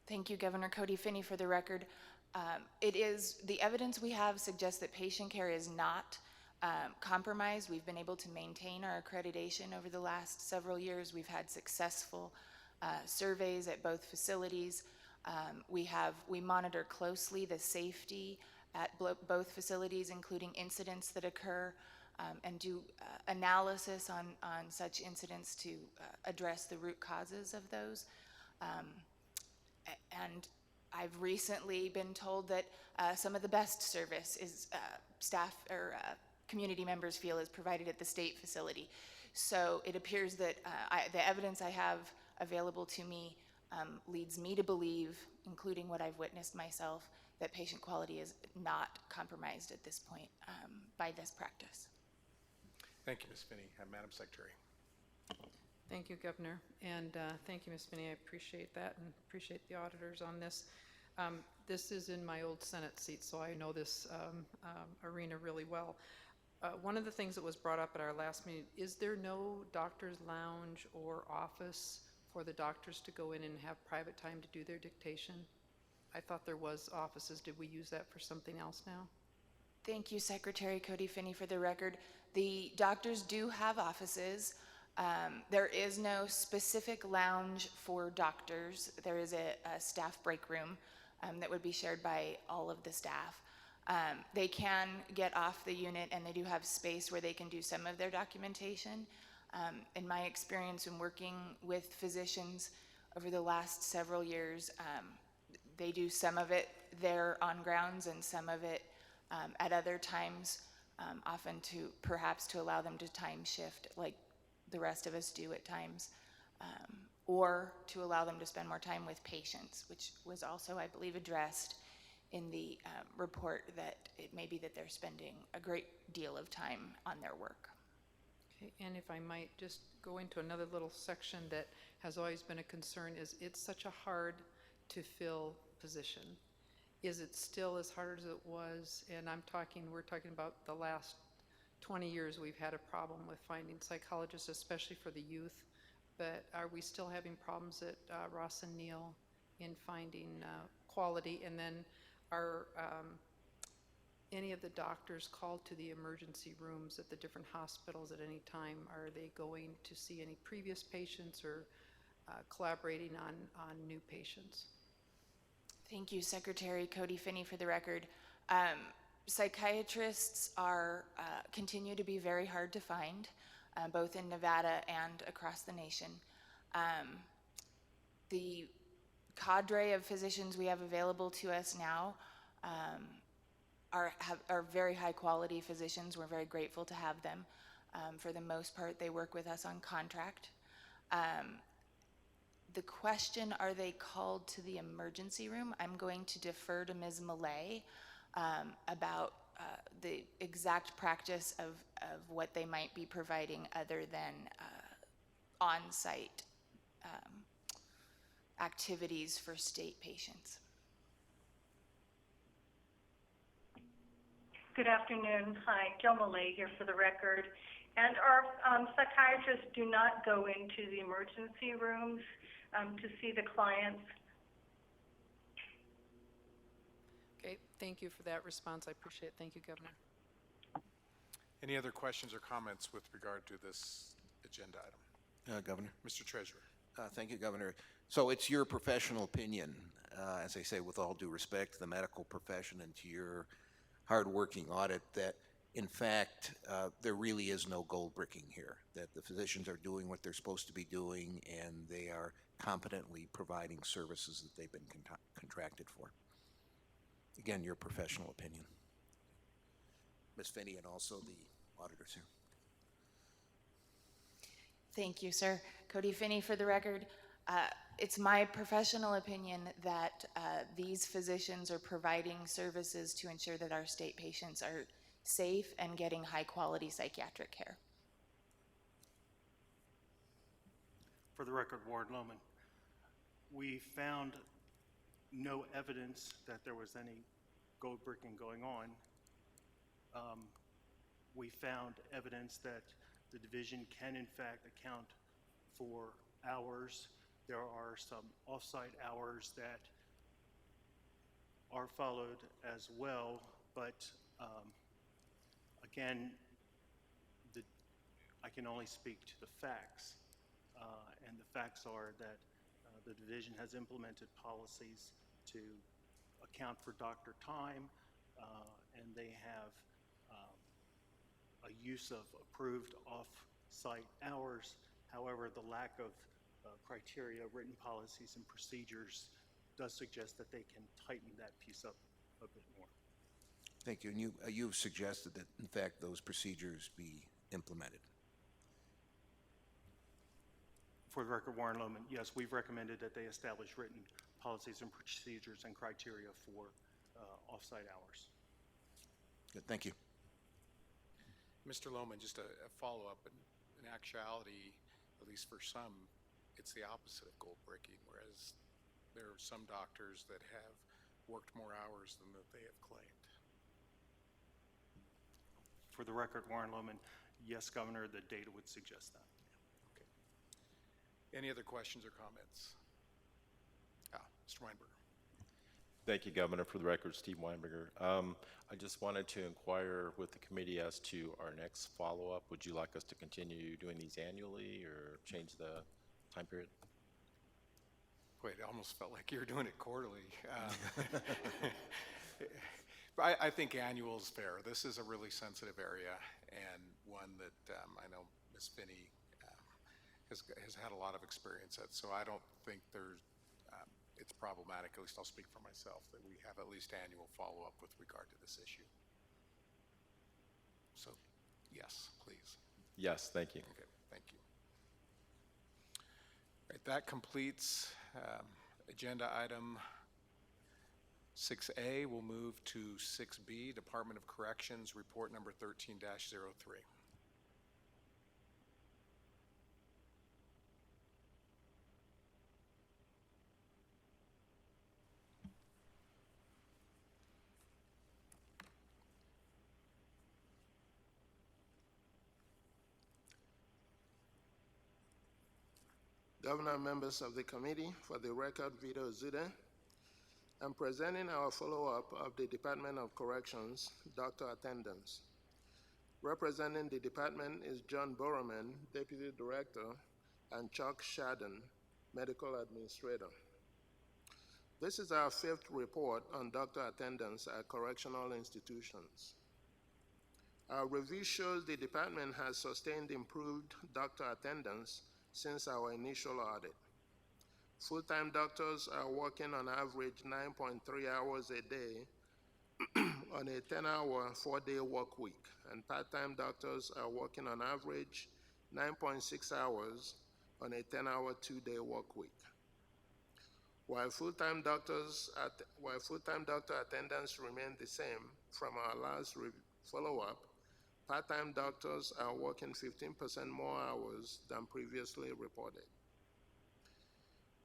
Thank you, Governor Cody Finney, for the record. The evidence we have suggests that patient care is not compromised. We've been able to maintain our accreditation over the last several years. We've had successful surveys at both facilities. We monitor closely the safety at both facilities, including incidents that occur, and do analysis on such incidents to address the root causes of those. And I've recently been told that some of the best service is staff or community members feel is provided at the state facility. So it appears that the evidence I have available to me leads me to believe, including what I've witnessed myself, that patient quality is not compromised at this point by this practice. Thank you, Ms. Finney. Madam Secretary. Thank you, Governor, and thank you, Ms. Finney. I appreciate that and appreciate the auditors on this. This is in my old Senate seat, so I know this arena really well. One of the things that was brought up at our last meeting, is there no doctor's lounge or office for the doctors to go in and have private time to do their dictation? I thought there was offices. Did we use that for something else now? Thank you, Secretary Cody Finney. For the record, the doctors do have offices. There is no specific lounge for doctors. There is a staff break room that would be shared by all of the staff. They can get off the unit, and they do have space where they can do some of their documentation. In my experience in working with physicians over the last several years, they do some of it there on grounds and some of it at other times, often perhaps to allow them to time shift like the rest of us do at times, or to allow them to spend more time with patients, which was also, I believe, addressed in the report, that it may be that they're spending a great deal of time on their work. Okay, and if I might just go into another little section that has always been a concern, is it's such a hard to fill position. Is it still as hard as it was? And we're talking about the last 20 years we've had a problem with finding psychologists, especially for the youth, but are we still having problems at Ross and Neal in finding quality? And then are any of the doctors called to the emergency rooms at the different hospitals at any time? Are they going to see any previous patients or collaborating on new patients? Thank you, Secretary Cody Finney. For the record, psychiatrists continue to be very hard to find, both in Nevada and across the nation. The cadre of physicians we have available to us now are very high quality physicians. We're very grateful to have them. For the most part, they work with us on contract. The question, are they called to the emergency room? I'm going to defer to Ms. Millay about the exact practice of what they might be providing other than on-site activities for state patients. Good afternoon. Hi, Jill Millay here for the record. And our psychiatrists do not go into the emergency rooms to see the clients. Okay, thank you for that response. I appreciate it. Thank you, Governor. Any other questions or comments with regard to this agenda item? Governor. Mr. Treasurer. Thank you, Governor. So it's your professional opinion, as I say with all due respect to the medical profession and to your hardworking audit, that in fact there really is no gold bricking here, that the physicians are doing what they're supposed to be doing and they are competently providing services that they've been contracted for. Again, your professional opinion. Ms. Finney and also the auditors here. Thank you, sir. Cody Finney, for the record. It's my professional opinion that these physicians are providing services to ensure that our state patients are safe and getting high-quality psychiatric care. For the record, Warren Lohman. We found no evidence that there was any gold bricking going on. We found evidence that the division can in fact account for hours. There are some off-site hours that are followed as well, but again, I can only speak to the facts, and the facts are that the division has implemented policies to account for doctor time, and they have a use of approved off-site hours. However, the lack of criteria, written policies, and procedures does suggest that they can tighten that piece up a bit more. Thank you. And you've suggested that, in fact, those procedures be implemented. For the record, Warren Lohman, yes, we've recommended that they establish written policies and procedures and criteria for off-site hours. Good, thank you. Mr. Lohman, just a follow-up. In actuality, at least for some, it's the opposite of gold breaking, whereas there are some doctors that have worked more hours than that they have claimed. For the record, Warren Lohman, yes, Governor, the data would suggest that. Okay. Any other questions or comments? Mr. Weinberger. Thank you, Governor. For the record, Steve Weinberger. I just wanted to inquire with the committee as to our next follow-up. Would you like us to continue doing these annually or change the time period? Wait, it almost felt like you were doing it quarterly. I think annual is fair. This is a really sensitive area and one that I know Ms. Finney has had a lot of experience at. So I don't think it's problematic, at least I'll speak for myself, that we have at least annual follow-up with regard to this issue. So, yes, please. Yes, thank you. Okay, thank you. All right, that completes agenda item 6A. We'll move to 6B, Department of Corrections, report number 13-03. Governor, members of the committee, for the record, Vito Zude. I'm presenting our follow-up of the Department of Corrections, Doctor Attendance. Representing the department is John Borroman, Deputy Director, and Chuck Shadden, Medical Administrator. This is our 5th report on doctor attendance at correctional institutions. Our review shows the department has sustained improved doctor attendance since our initial audit. Full-time doctors are working on average 9.3 hours a day on a 10-hour, 4-day work week, and part-time doctors are working on average 9.6 hours on a 10-hour, 2-day work week. While full-time doctor attendance remained the same from our last follow-up, part-time doctors are working 15% more hours than previously reported.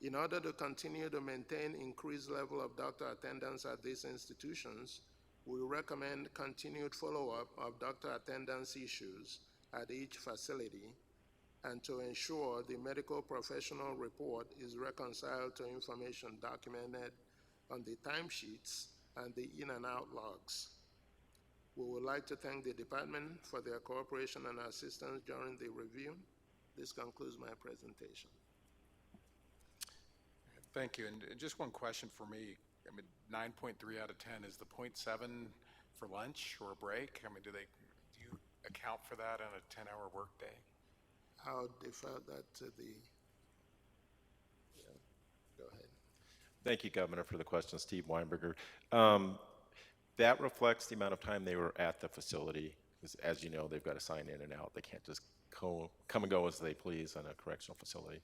In order to continue to maintain increased level of doctor attendance at these institutions, we recommend continued follow-up of doctor attendance issues at each facility and to ensure the medical professional report is reconciled to information documented on the timesheets and the in and out logs. We would like to thank the department for their cooperation and assistance during the review. This concludes my presentation. Thank you. And just one question for me. I mean, 9.3 out of 10 is the 0.7 for lunch or a break? I mean, do you account for that on a 10-hour workday? I'll defer that to the, go ahead. Thank you, Governor, for the question. Steve Weinberger. That reflects the amount of time they were at the facility. Because as you know, they've got to sign in and out. They can't just come and go as they please on a correctional facility.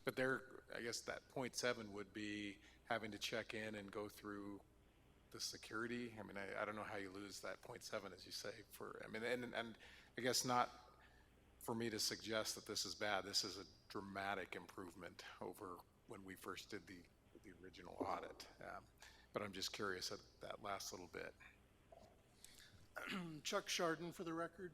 But I guess that 0.7 would be having to check in and go through the security. I mean, I don't know how you lose that 0.7, as you say. And I guess not for me to suggest that this is bad. This is a dramatic improvement over when we first did the original audit. But I'm just curious at that last little bit. Chuck Shadden for the record.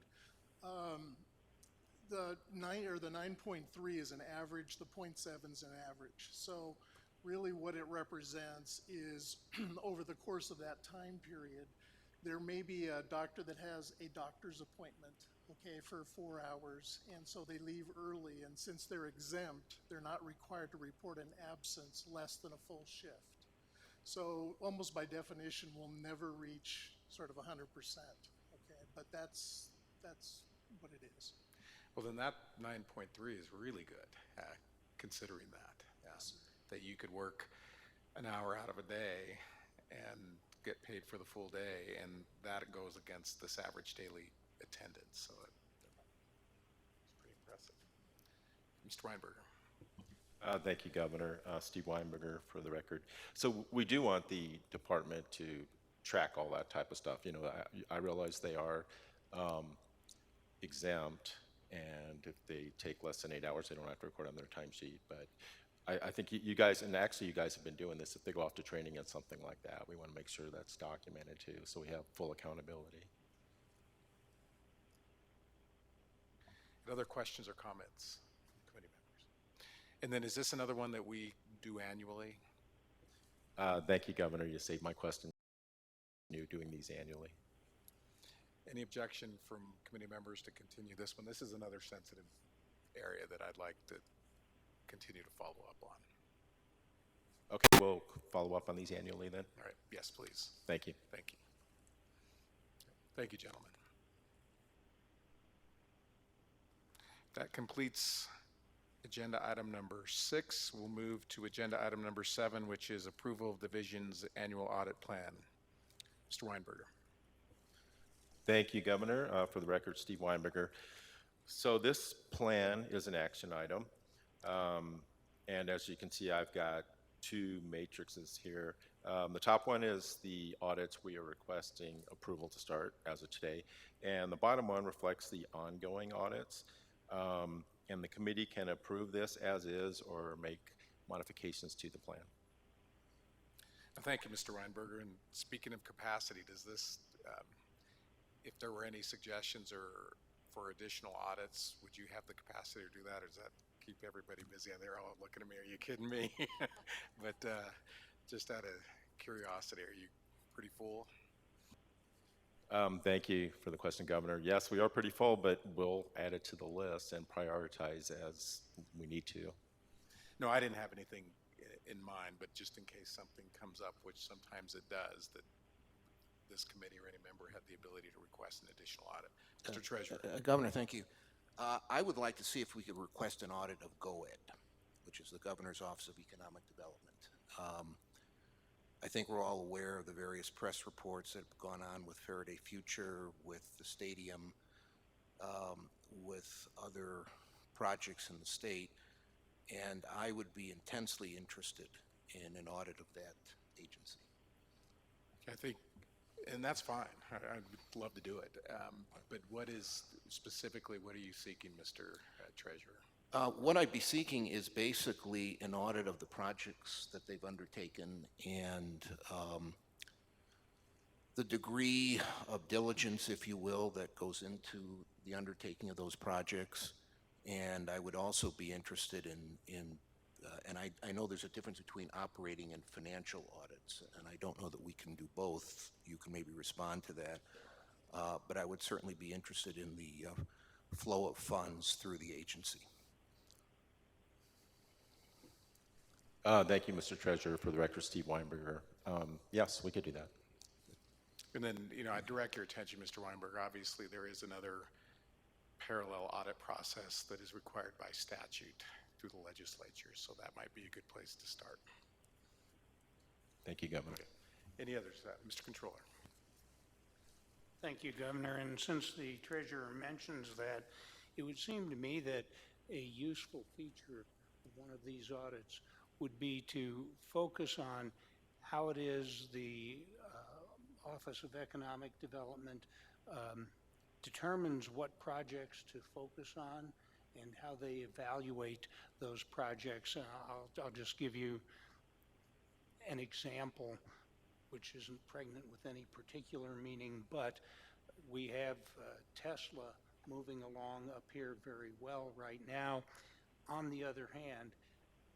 The 9.3 is an average, the 0.7 is an average. So really what it represents is over the course of that time period, there may be a doctor that has a doctor's appointment, okay, for 4 hours, and so they leave early, and since they're exempt, they're not required to report an absence less than a full shift. So almost by definition, we'll never reach sort of 100%, okay, but that's what it is. Well, then that 9.3 is really good, considering that. Yes. That you could work an hour out of a day and get paid for the full day, and that goes against this average daily attendance. So it's pretty impressive. Mr. Weinberger. Thank you, Governor. Steve Weinberger for the record. So we do want the department to track all that type of stuff. You know, I realize they are exempt, and if they take less than 8 hours, they don't have to record on their timesheet. But I think you guys, and actually you guys have been doing this, if they go off to training and something like that, we want to make sure that's documented too, so we have full accountability. Other questions or comments from committee members? And then is this another one that we do annually? Thank you, Governor. You saved my question. You doing these annually. Any objection from committee members to continue this one? This is another sensitive area that I'd like to continue to follow up on. Okay, we'll follow up on these annually then. All right. Yes, please. Thank you. Thank you. Thank you, gentlemen. That completes agenda item number 6. We'll move to agenda item number 7, which is approval of division's annual audit plan. Mr. Weinberger. Thank you, Governor. For the record, Steve Weinberger. So this plan is an action item. And as you can see, I've got 2 matrices here. The top one is the audits we are requesting approval to start as of today. And the bottom one reflects the ongoing audits. And the committee can approve this as is or make modifications to the plan. Thank you, Mr. Weinberger. And speaking of capacity, does this, if there were any suggestions or for additional audits, would you have the capacity to do that, or does that keep everybody busy? And they're all looking at me, are you kidding me? But just out of curiosity, are you pretty full? Thank you for the question, Governor. Yes, we are pretty full, but we'll add it to the list and prioritize as we need to. No, I didn't have anything in mind, but just in case something comes up, which sometimes it does, that this committee or any member had the ability to request an additional audit. Mr. Treasurer. Governor, thank you. I would like to see if we could request an audit of GOED, which is the Governor's Office of Economic Development. I think we're all aware of the various press reports that have gone on with Faraday Future, with the stadium, with other projects in the state, and I would be intensely interested in an audit of that agency. I think, and that's fine. I'd love to do it. But what is specifically, what are you seeking, Mr. Treasurer? What I'd be seeking is basically an audit of the projects that they've undertaken and the degree of diligence, if you will, that goes into the undertaking of those projects. And I would also be interested in and I know there's a difference between operating and financial audits, and I don't know that we can do both. You can maybe respond to that. But I would certainly be interested in the flow of funds through the agency. Thank you, Mr. Treasurer. For the record, Steve Weinberger. Yes, we could do that. And then, you know, I direct your attention, Mr. Weinberger, obviously there is another parallel audit process that is required by statute through the legislature, so that might be a good place to start. Thank you, Governor. Okay. Any others? Mr. Controller. Thank you, Governor. And since the treasurer mentions that, it would seem to me that a useful feature of one of these audits would be to focus on how it is the Office of Economic Development determines what projects to focus on and how they evaluate those projects. I'll just give you an example, which isn't pregnant with any particular meaning, but we have Tesla moving along up here very well right now. On the other hand,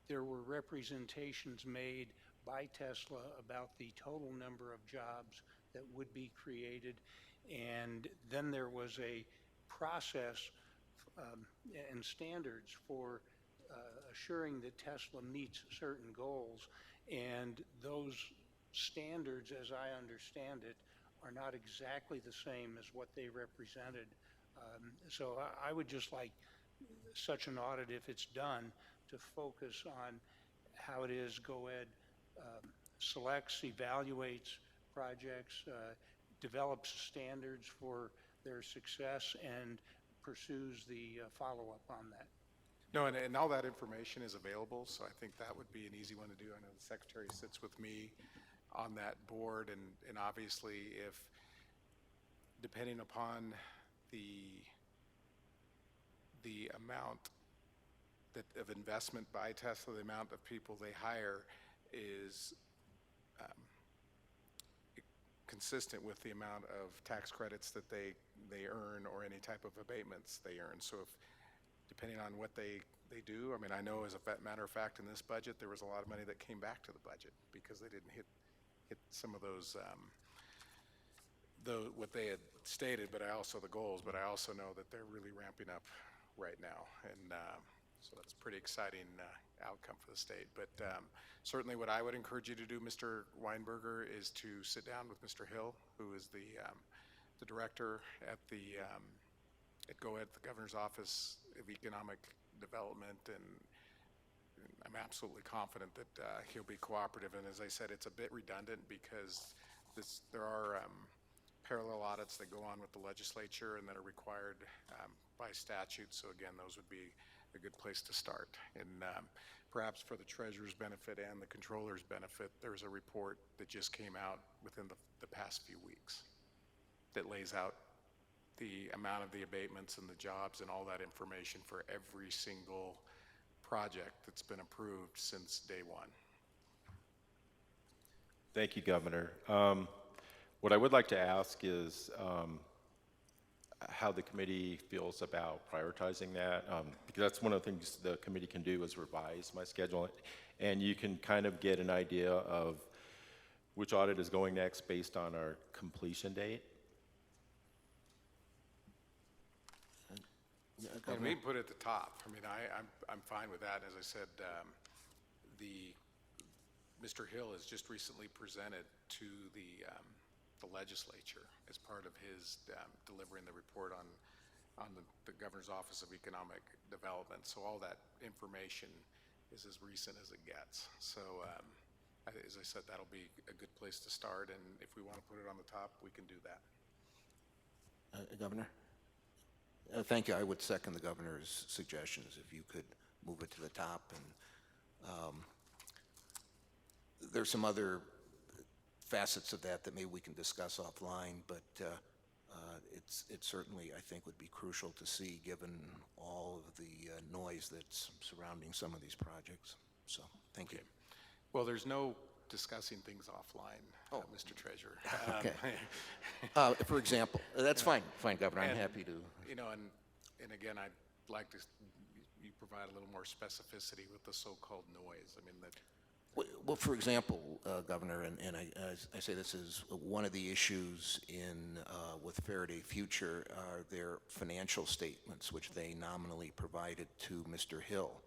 there were representations made by Tesla about the total number of jobs that would be created, and then there was a process and standards for assuring that Tesla meets certain goals, and those standards, as I understand it, are not exactly the same as what they represented. So I would just like such an audit, if it's done, to focus on how it is GOED selects, evaluates projects, develops standards for their success, and pursues the follow-up on that. No, and all that information is available, so I think that would be an easy one to do. I know the Secretary sits with me on that board, and obviously if, depending upon the amount of investment by Tesla, the amount of people they hire is consistent with the amount of tax credits that they earn or any type of abatements they earn. So if, depending on what they do, I mean, I know as a matter of fact in this budget, there was a lot of money that came back to the budget because they didn't hit some of those, what they had stated, but the goals, but I also know that they're really ramping up right now. And so that's a pretty exciting outcome for the state. But certainly what I would encourage you to do, Mr. Weinberger, is to sit down with Mr. Hill, who is the director at the Governor's Office of Economic Development, and I'm absolutely confident that he'll be cooperative. And as I said, it's a bit redundant because there are parallel audits that go on with the legislature and that are required by statute. So again, those would be a good place to start. And perhaps for the treasurer's benefit and the controller's benefit, there's a report that just came out within the past few weeks that lays out the amount of the abatements and the jobs and all that information for every single project that's been approved since day one. Thank you, Governor. What I would like to ask is how the committee feels about prioritizing that, because that's one of the things the committee can do is revise my schedule, and you can kind of get an idea of which audit is going next based on our completion date. And we put it at the top. I mean, I'm fine with that. As I said, Mr. Hill has just recently presented to the legislature as part of his delivering the report on the Governor's Office of Economic Development. So all that information is as recent as it gets. So as I said, that'll be a good place to start. And if we want to put it on the top, we can do that. Governor? Thank you. I would second the governor's suggestions. If you could move it to the top. And there's some other facets of that maybe we can discuss offline, but it certainly, I think, would be crucial to see given all of the noise that's surrounding some of these projects. So, thank you. Well, there's no discussing things offline, Mr. Treasurer. Okay. For example, that's fine, Governor. I'm happy to. You know, and again, I'd like to you provide a little more specificity with the so-called noise. I mean, that. Well, for example, Governor, and I say this is one of the issues with Faraday Future are their financial statements, which they nominally provided to Mr. Hill.